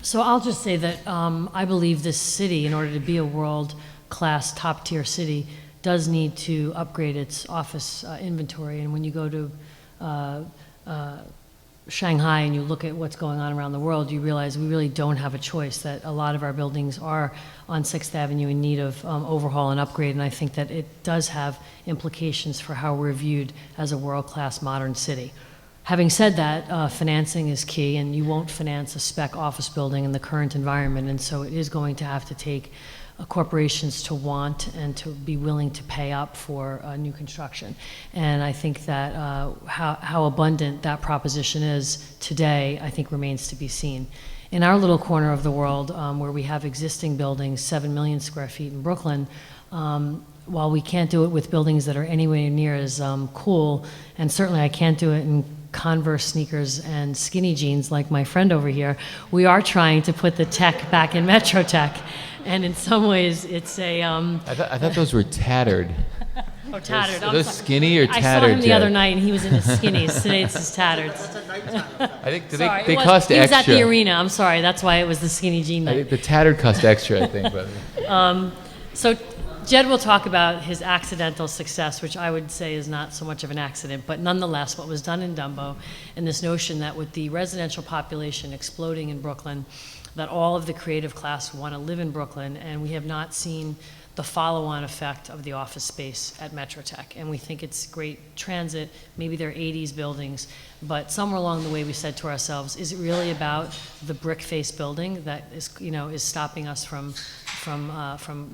So I'll just say that I believe this city, in order to be a world-class, top-tier city, does need to upgrade its office inventory. And when you go to Shanghai and you look at what's going on around the world, you realize we really don't have a choice, that a lot of our buildings are on 6th Avenue in need of overhaul and upgrade, and I think that it does have implications for how we're viewed as a world-class modern city. Having said that, financing is key, and you won't finance a spec office building in the current environment, and so it is going to have to take corporations to want and to be willing to pay up for new construction. And I think that how abundant that proposition is today, I think remains to be seen. In our little corner of the world, where we have existing buildings, 7 million square feet in Brooklyn, while we can't do it with buildings that are anywhere near as cool, and certainly I can't do it in Converse sneakers and skinny jeans like my friend over here, we are trying to put the tech back in Metro Tech. And in some ways, it's a... I thought those were tattered. Oh, tattered. Are those skinny or tattered? I saw him the Jed? other night, and he was in his skinnies. Today it's his tattered. I think Sorry, they cost he was extra. at the arena. I'm sorry. That's why it was the skinny jean I night. think the tattered cost extra, I think. But. So Jed will talk about his accidental success, which I would say is not so much of an accident, but nonetheless, what was done in Dumbo, and this notion that with the residential population exploding in Brooklyn, that all of the creative class want to live in Brooklyn, and we have not seen the follow-on effect of the office space at Metro Tech. And we think it's great transit, maybe they're 80s buildings, but somewhere along the way we said to ourselves, is it really about the brick-faced building that is stopping us from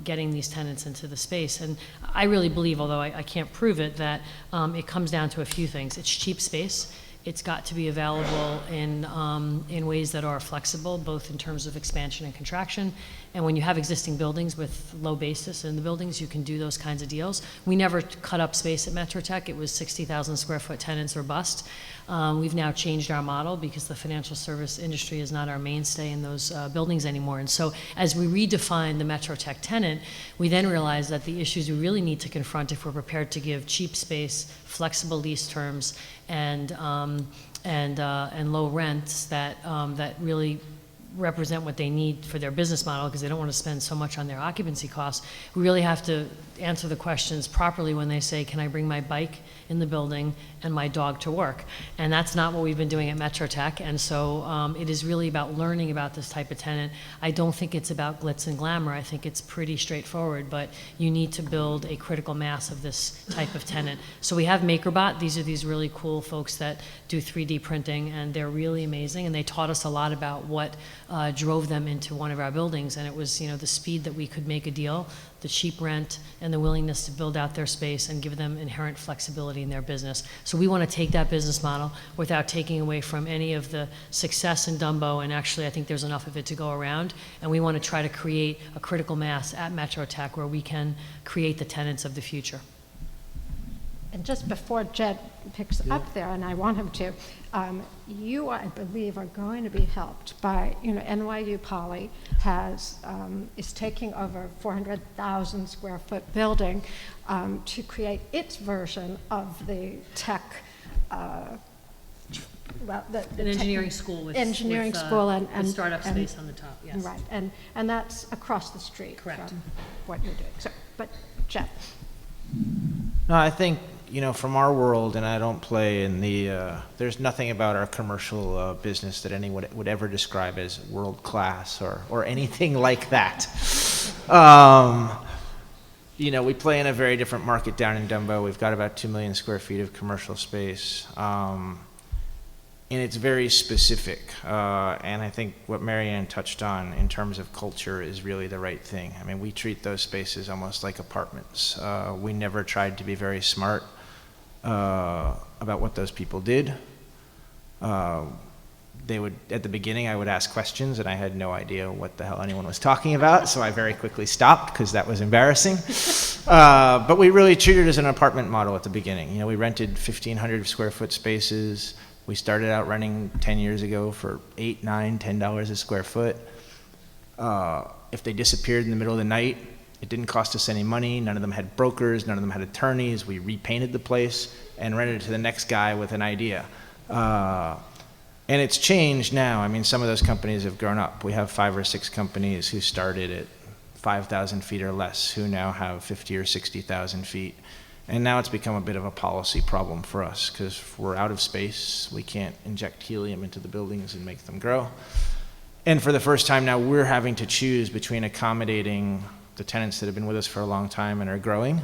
getting these tenants into the space? And I really believe, although I can't prove it, that it comes down to a few things. It's cheap space. It's got to be available in ways that are flexible, both in terms of expansion and contraction. And when you have existing buildings with low basis in the buildings, you can do those kinds of deals. We never cut up space at Metro Tech. It was 60,000 square foot tenants or bust. We've now changed our model because the financial service industry is not our mainstay in those buildings anymore. And so as we redefine the Metro Tech tenant, we then realize that the issues we really need to confront if we're prepared to give cheap space, flexible lease terms, and low rents that really represent what they need for their business model, because they don't want to spend so much on their occupancy costs. We really have to answer the questions properly when they say, can I bring my bike in the building and my dog to work? And that's not what we've been doing at Metro Tech. And so it is really about learning about this type of tenant. I don't think it's about glitz and glamour. I think it's pretty straightforward, but you need to build a critical mass of this type of tenant. So we have MakerBot. These are these really cool folks that do 3D printing, and they're really amazing. And they taught us a lot about what drove them into one of our buildings. And it was, the speed that we could make a deal, the cheap rent, and the willingness to build out their space and give them inherent flexibility in their business. So we want to take that business model without taking away from any of the success in Dumbo, and actually I think there's enough of it to go around, and we want to try to create a critical mass at Metro Tech where we can create the tenants of the future. And just before Jed picks up there, and I want him to, you, I believe, are going to be helped by, NYU Poly is taking over 400,000 square foot building to create its version of the tech, An engineering school with school and startup space on the top, yes. Right, and that's across the street Correct. from what you're doing. So, but Jed. No, I think, from our world, and I don't play in there's nothing about our commercial business that anyone would ever describe as world-class or anything like that. We play in a very different market down in Dumbo. We've got about 2 million square feet of commercial space. And it's very specific. And I think what MaryAnne touched on in terms of culture is really the right thing. I mean, we treat those spaces almost like apartments. We never tried to be very smart about what those people did. At the beginning, I would ask questions, and I had no idea what the hell anyone was talking about, so I very quickly stopped because that was embarrassing. But we really treated it as an apartment model at the beginning. We rented 1,500 square foot spaces. We started out renting 10 years ago for $8, $9, $10 a square foot. If they disappeared in the middle of the night, It didn't cost us any money. None of them had brokers. None of them had attorneys. We repainted the place and rented it to the next guy with an idea. And it's changed now. I mean, some of those companies have grown up. We have 5 or 6 companies who started at 5,000 feet or less, who now have 50 or 60,000 feet. And now it's become a bit of a policy problem for us, because we're out of space. We can't inject helium into the buildings and make them grow. And for the first time now, we're having to choose between accommodating the tenants that have been with us for a long time and are growing.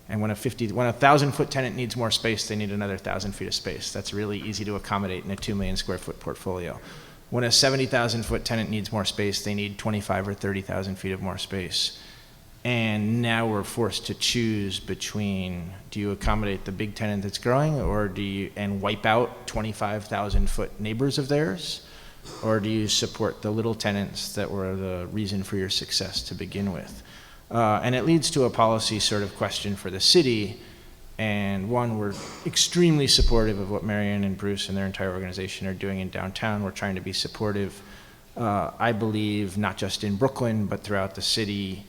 And when a 1,000-foot tenant needs more space, they need another 1,000 feet of space. That's really easy to accommodate in a 2 million square foot portfolio. When a 70,000-foot tenant needs more space, they need 25 or 30,000 feet of more space. And now we're forced to choose between, do you accommodate the big tenant that's growing, or do you, and wipe out 25,000-foot neighbors of theirs? Or do you support the little tenants that were the reason for your success to begin with? And it leads to a policy sort of question for the city. And one, we're extremely supportive of what MaryAnne and Bruce and their entire organization are doing in downtown. We're trying to be supportive, I believe, not just in Brooklyn, but throughout the city.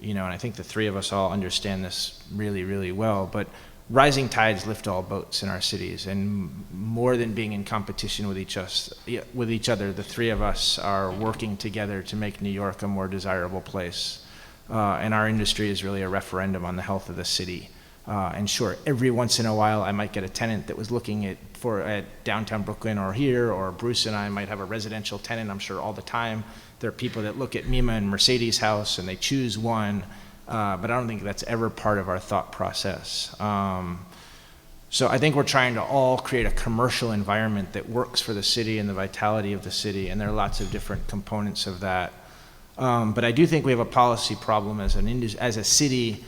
You know, and I think the three of us all understand this really, really well. But rising tides lift all boats in our cities, and more than being in competition with each other, the three of us are working together to make New York a more desirable place. And our industry is really a referendum on the health of the city. And sure, every once in a while I might get a tenant that was looking at downtown Brooklyn or here, or Bruce and I might have a residential tenant, I'm sure all the time. There are people that look at Mima and Mercedes' house and they choose one. But I don't think that's ever part of our thought process. So I think we're trying to all create a commercial environment that works for the city and the vitality of the city, and there are lots of different components of that. But I do think we have a policy problem as a city,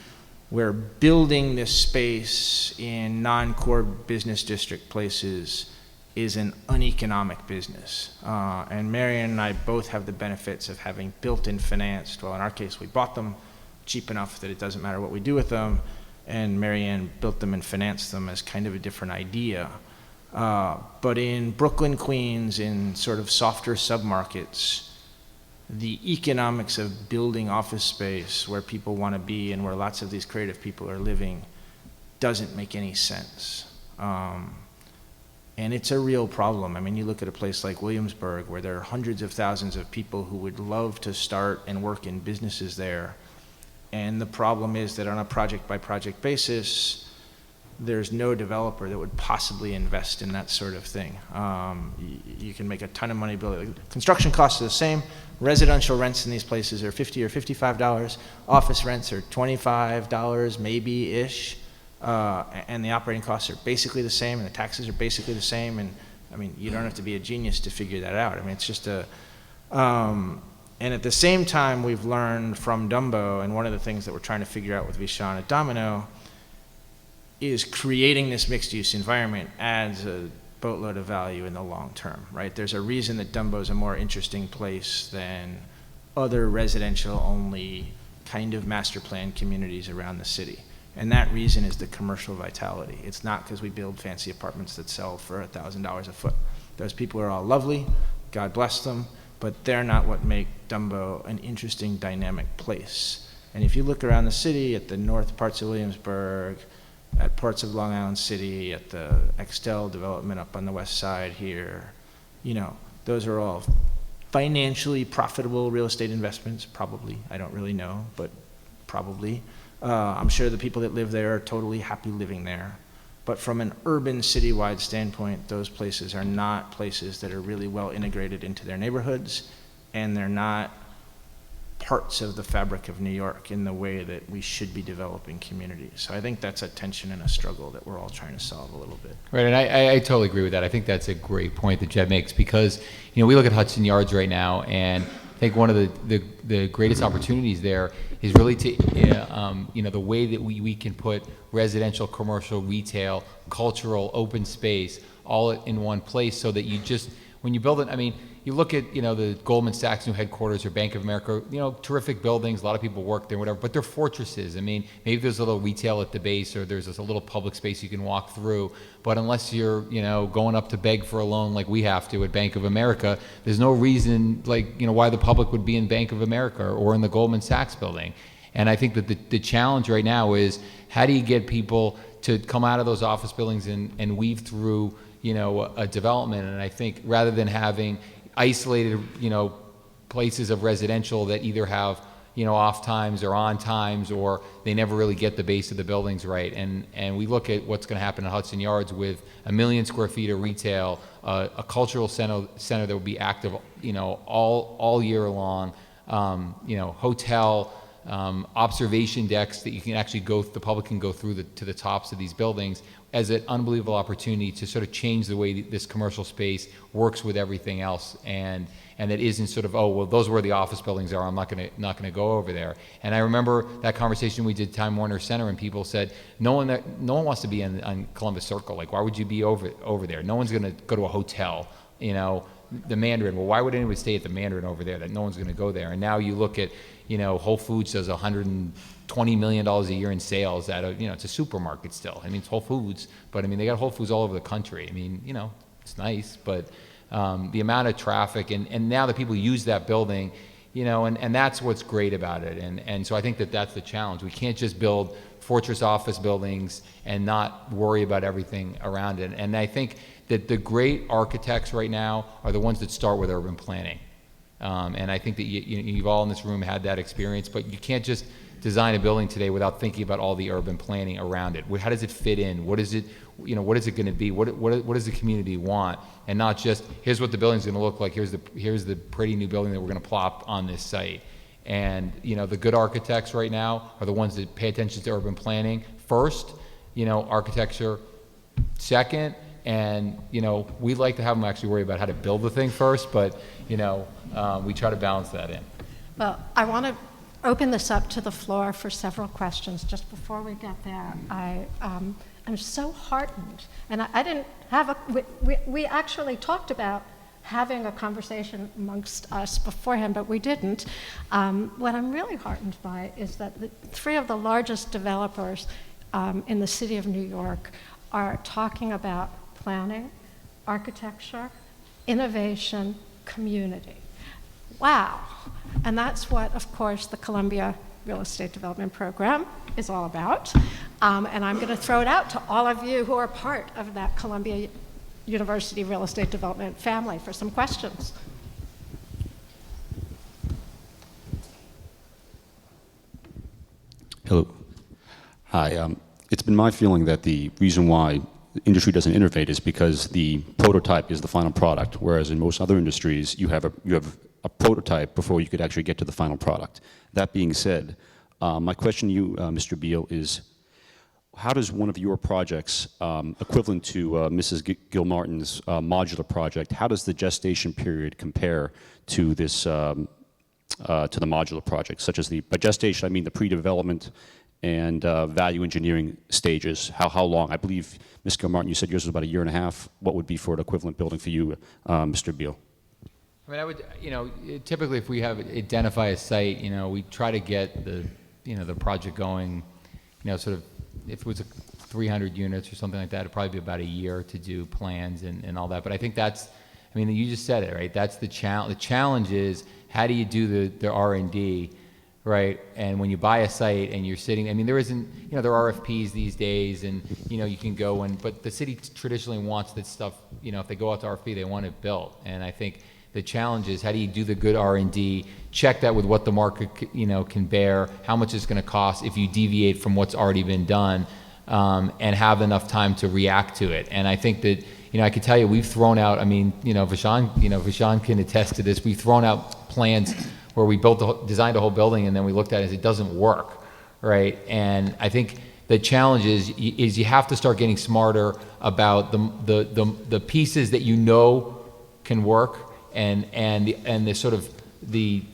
where building this space in non-core business district places is an uneconomic business. And MaryAnne and I both have the benefits of having built and financed. Well, in our case, we bought them cheap enough that it doesn't matter what we do with them, and MaryAnne built them and financed them as kind of a different idea. But in Brooklyn, Queens, in sort of softer submarkets, the economics of building office space where people want to be and where lots of these creative people are living doesn't make any sense. And it's a real problem. I mean, you look at a place like Williamsburg, where there are hundreds of thousands of people who would love to start and work in businesses there. And the problem is that on a project-by-project basis, there's no developer that would possibly invest in that sort of thing. You can make a ton of money building. Construction costs are the same. Residential rents in these places are $50 or $55. Office rents are $25, maybe-ish. And the operating costs are basically the same, and the taxes are basically the same. And I mean, you don't have to be a genius to figure that out. I mean, it's just a... And at the same time, we've learned from Dumbo, and one of the things that we're trying to figure out with Vishawn at Domino is creating this mixed-use environment adds a boatload of value in the long term, right? There's a reason that Dumbo is a more interesting place than other residential-only kind of master plan communities around the city. And that reason is the commercial vitality. It's not because we build fancy apartments that sell for $1,000 a foot. Those people are all lovely, God bless them, but they're not what make Dumbo an interesting, dynamic place. And if you look around the city, at the north parts of Williamsburg, at parts of Long Island City, at the Extel development up on the west side here, you know, those are all financially profitable real estate investments, probably. I don't really know, but probably. I'm sure the people that live there are totally happy living there. But from an urban citywide standpoint, those places are not places that are really well integrated into their neighborhoods, and they're not parts of the fabric of New York in the way that we should be developing communities. So I think that's a tension and a struggle that we're all trying to solve a little bit. Right, and I totally agree with that. I think that's a great point that Jed makes, because, you know, we look at Hudson Yards right now, and I think one of the greatest opportunities there is really to, you know, the way that we can put residential, commercial, retail, cultural, open space all in one place, so that you just, when you build it, I mean, you look at, you know, the Goldman Sachs new headquarters or Bank of America, you know, terrific buildings, a lot of people work there, whatever, but they're fortresses. I mean, maybe there's a little retail at the base, or there's a little public space you can walk through, but unless you're, you know, going up to beg for a loan like we have to at Bank of America, there's no reason, like, you know, why the public would be in Bank of America or in the Goldman Sachs building. And I think that the challenge right now is, how do you get people to come out of those office buildings and weave through, you know, a development? And I think rather than having isolated, you know, places of residential that either have, you know, off times or on times, or they never really get the base of the buildings right. And we look at what's going to happen in Hudson Yards with 1 million square feet of retail, a cultural center that will be active, you know, all year long, you know, hotel, observation decks that you can actually the public can go through to the tops of these buildings, as an unbelievable opportunity to sort of change the way this commercial space works with everything else, and that isn't sort of, oh, well, those are where the office buildings are, I'm not gonna go over there. And I remember that conversation we did Time Warner Center, and people said, no one wants to be on Columbus Circle. Like, why would you be over there? No one's gonna go to a hotel, you know, the Mandarin. Well, why would anyone stay at the Mandarin over there? That no one's gonna go there. And now you look at, you know, Whole Foods does $120 million a year in sales at a, you know, it's a supermarket still. I mean, it's Whole Foods, but I mean, they got Whole Foods all over the country. I mean, you know, it's nice, but the amount of traffic, and now that people use that building, you know, and that's what's great about it. And so I think that's the challenge. We can't just build fortress office buildings and not worry about everything around it. And I think that the great architects right now are the ones that start with urban planning. And I think that you've all in this room had that experience, but you can't just design a building today without thinking about all the urban planning around it. How does it fit in? What is it, you know, what is it going to be? What does the community want? And not just, here's what the building's going to look like. Here's the pretty new building that we're going to plop on this site. And, you know, the good architects right now are the ones that pay attention to urban planning first, you know, architecture second. And, you know, we'd like to have them actually worry about how to build the thing first, but, you know, we try to balance that in. Well, I want to open this up to the floor for several questions. Just before we get there, I'm so heartened, and I didn't have we actually talked about having a conversation amongst us beforehand, but we didn't. What I'm really heartened by is that the three of the largest developers in the city of New York are talking about planning, architecture, innovation, community. Wow. And that's what, of course, the Columbia Real Estate Development Program is all about. And I'm going to throw it out to all of you who are part of that Columbia University Real Estate Development family for some questions. Hello. Hi. It's been my feeling that the reason why the industry doesn't innovate is because the prototype is the final product, whereas in most other industries, you have a prototype before you could actually get to the final product. That being said, my question to you, Mr. Beal, is how does one of your projects, equivalent to Mrs. Gilmartin's modular project, how does the gestation period compare to this, to the modular project, such as by gestation, I mean the pre-development and value engineering stages? How long? I believe, Ms. Gilmartin, you said yours was about 1.5 years. What would be for an equivalent building for you, Mr. Beal? I mean, I would, you know, typically if we have identify a site, you know, we try to get the project going, you know, sort of, if it was 300 units or something like that, it'd probably be about 1 year to do plans and all that. But I think that's, I mean, you just said it, right? That's the challenge. The challenge is, how do you do the R&D, right? And when you buy a site and you're sitting, I mean, there isn't, you know, there are RFPs these days, and, you know, you can go but the city traditionally wants this stuff, you know, if they go out to RFP, they want it built. And I think the challenge is, how do you do the good R&D, check that with what the market, you know, can bear, how much it's going to cost if you deviate from what's already been done, and have enough time to react to it. And I think that, you know, I can tell you, we've thrown out, I mean, you know, Vishawn can attest to this, we've thrown out plans where we designed a whole building, and then we looked at it doesn't work, right? And I think the challenge is you have to start getting smarter about the pieces that you know can work, and the sort of the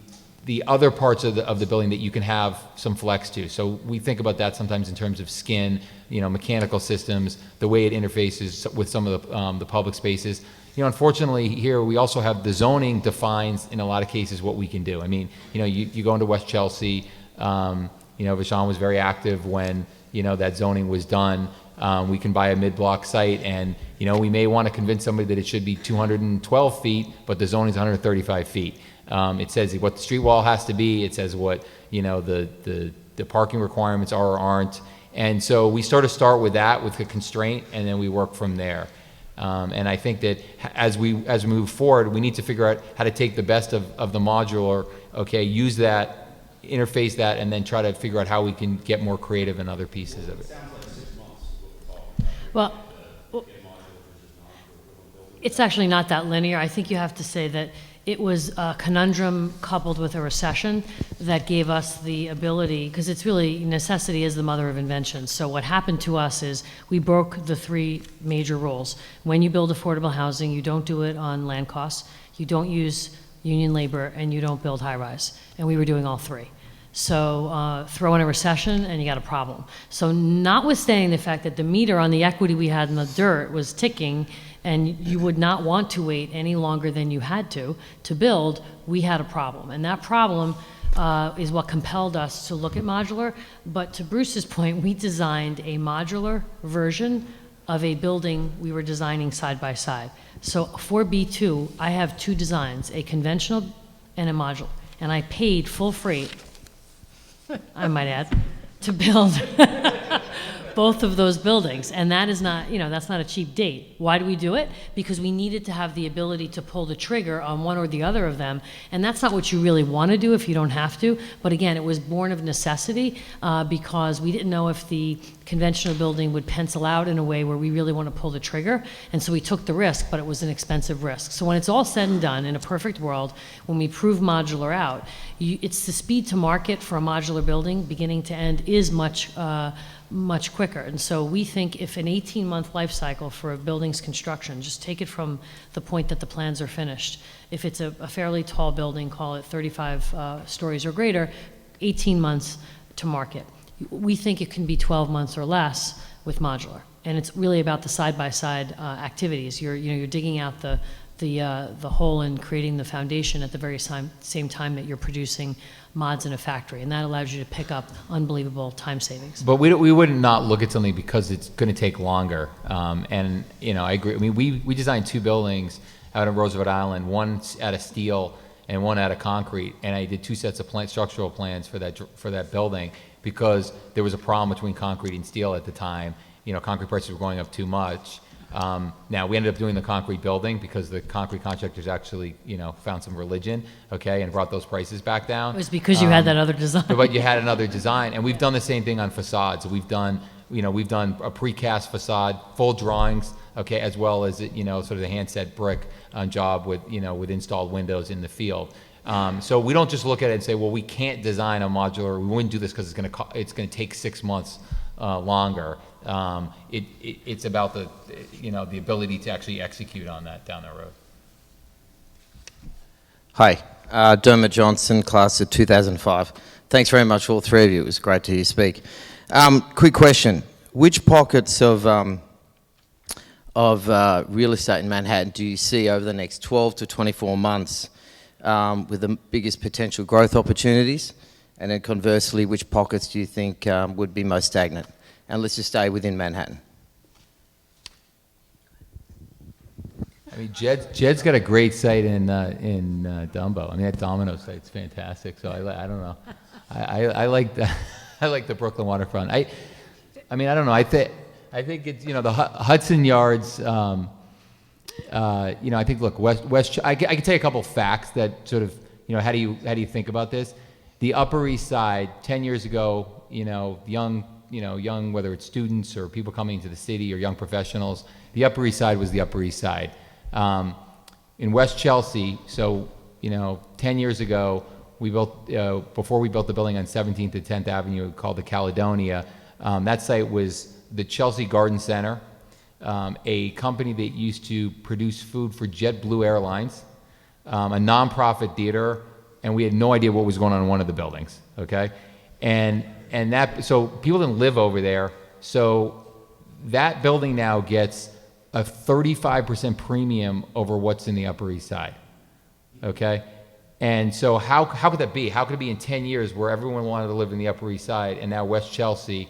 other parts of the building that you can have some flex to. So we think about that sometimes in terms of skin, you know, mechanical systems, the way it interfaces with some of the public spaces. You know, unfortunately here we also have the zoning defines in a lot of cases what we can do. I mean, you know, you go into West Chelsea, you know, Vishawn was very active when, you know, that zoning was done. We can buy a mid-block site, and we may want to convince somebody that it should be 212 feet, but the zoning is 135 feet. It says what the street wall has to be. It says what the parking requirements are or aren't. And so we start with that, with a constraint, and then we work from there. And I think that as we move forward, we need to figure out how to take the best of the modular, use that, interface that, and then try to figure out how we can get more creative in other pieces of it. Well, it's actually not that linear. I think you have to say that it was a conundrum coupled with a recession that gave us the ability, because it's really, necessity is the mother of invention. So what happened to us is we broke the three major rules. When you build affordable housing, you don't do it on land costs, you don't use union labor, and you don't build high-rise. And we were doing all three. So throw in a recession and you got a problem. So notwithstanding the fact that the meter on the equity we had in the dirt was ticking, and you would not want to wait any longer than you had to build, we had a problem. And that problem is what compelled us to look at modular. But to Bruce's point, we designed a modular version of a building we were designing side by side. So for B2, I have two designs, a conventional and a modular. And I paid full freight, I might add, to build both of those buildings. And that is not, that's not a cheap date. Why do we do it? Because we needed to have the ability to pull the trigger on one or the other of them. And that's not what you really want to do if you don't have to. But again, it was born of necessity because we didn't know if the conventional building would pencil out in a way where we really want to pull the trigger. And so we took the risk, but it was an expensive risk. So when it's all said and done, in a perfect world, when we prove modular out, it's the speed to market for a modular building, beginning to end, is much quicker. And so we think if an 18-month life cycle for a building's construction, just take it from the point that the plans are finished. If it's a fairly tall building, call it 35 stories or greater, 18 months to market. We think it can be 12 months or less with modular. And it's really about the side-by-side activities. You're digging out the hole and creating the foundation at the very same time that you're producing mods in a factory, and that allows you to pick up unbelievable time savings. But we wouldn't not look at something because it's going to take longer. And I agree. I mean, we designed two buildings out on Roosevelt Island, one out of steel and one out of concrete, and I did two sets of structural plans for that building because there was a problem between concrete and steel at the time. Concrete prices were going up too much. Now we ended up doing the concrete building because the concrete contractors actually, found some religion, and brought those prices back down. It was because you had that other design. But you had another design, and we've done the same thing on facades. We've done a precast facade, full drawings, as well as sort of the handset brick job with installed windows in the field. So we don't just look at it and say, well, we can't design a modular. We wouldn't do this because it's going to take 6 months longer. It's about the ability to actually execute on that down the road. Hi, Dermot Johnson, class of 2005. Thanks very much, all three of you. It was great to hear you speak. Quick question: which pockets of real estate in Manhattan do you see over the next 12 to 24 months with the biggest potential growth opportunities? And then conversely, which pockets do you think would be most stagnant? And let's just stay within Manhattan. I mean, Jed's got a great site in Dumbo. I mean, that Domino site's fantastic. So I don't know. I like that. I like the Brooklyn waterfront. I mean, I don't know. I think it's the Hudson Yards. I think look West. I can tell you a couple facts that sort of how do you think about this? The Upper East Side 10 years ago, young, whether it's students or people coming into the city or young professionals, the Upper East Side was the Upper East Side. In West Chelsea, so 10 years ago, we built before we built the building on 17th and 10th Avenue called the Caledonia. That site was the Chelsea Garden Center, a company that used to produce food for JetBlue Airlines, a nonprofit theater, and we had no idea what was going on in one of the buildings. And that, so people didn't live over there. So that building now gets a 35% premium over what's in the Upper East Side. And so how could that be? How could it be in 10 years where everyone wanted to live in the Upper East Side and now West Chelsea,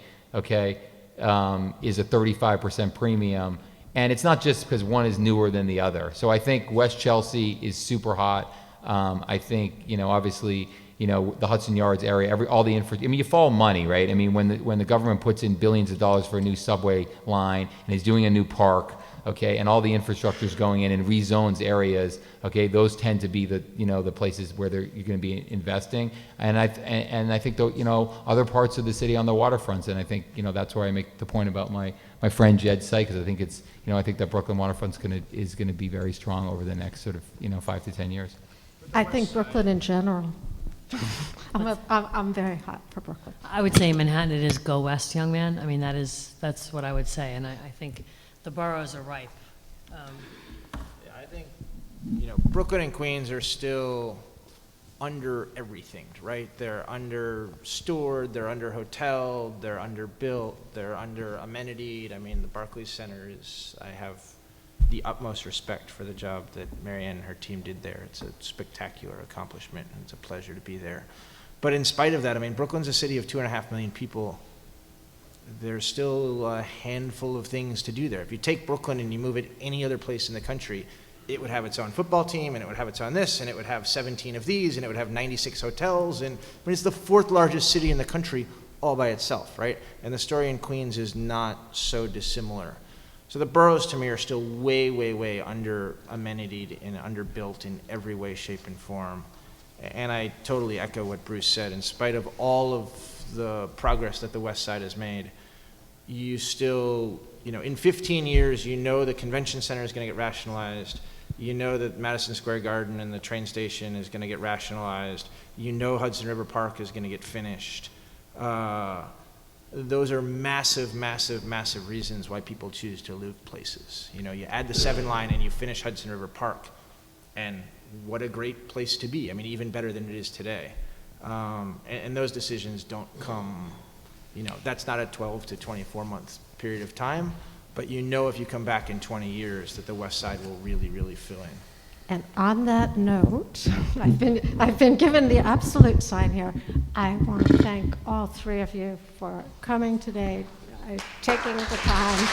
is a 35% premium. And it's not just because one is newer than the other. So I think West Chelsea is super hot. I think, obviously, the Hudson Yards area, all the infra. I mean, you follow money, right? I mean, when the government puts in billions of dollars for a new subway line and is doing a new park, okay, and all the infrastructure is going in and rezones areas, okay, those tend to be the places where you're going to be investing. And I think other parts of the city on the waterfronts, and I think that's where I make the point about my friend Jed's site, because I think it's I think that Brooklyn waterfront is going to be very strong over the next sort of 5 to 10 years. I think Brooklyn in general. I'm very hot for Brooklyn. I would say in Manhattan it is go west, young man. I mean, that's what I would say, and I think the boroughs are ripe. Yeah, I think, Brooklyn and Queens are still under everything, right? They're under stored, they're under hoteled, they're under built, they're under amenitied. I mean, the Barclays Center I have the utmost respect for the job that MaryAnne and her team did there. It's a spectacular accomplishment, and it's a pleasure to be there. But in spite of that, I mean, Brooklyn's a city of 2.5 million people. There's still a handful of things to do there. If you take Brooklyn and you move it any other place in the country, it would have its own football team, and it would have its own this, and it would have 17 of these, and it would have 96 hotels, and it's the 4th largest city in the country all by itself, right? And the story in Queens is not so dissimilar. So the boroughs, to me, are still way, way, way under amenitied and underbuilt in every way, shape, and form. And I totally echo what Bruce said. In spite of all of the progress that the West Side has made, you still, in 15 years, the convention center is going to get rationalized. That Madison Square Garden and the train station is going to get rationalized. Hudson River Park is going to get finished. Those are massive, massive, massive reasons why people choose to live places. You add the 7 line and you finish Hudson River Park, and what a great place to be. I mean, even better than it is today. And those decisions don't come, that's not a 12 to 24 month period of time, but if you come back in 20 years that the West Side will really, really fill in. And on that note, I've been given the absolute sign here. I want to thank all 3 of you for coming today, taking the time.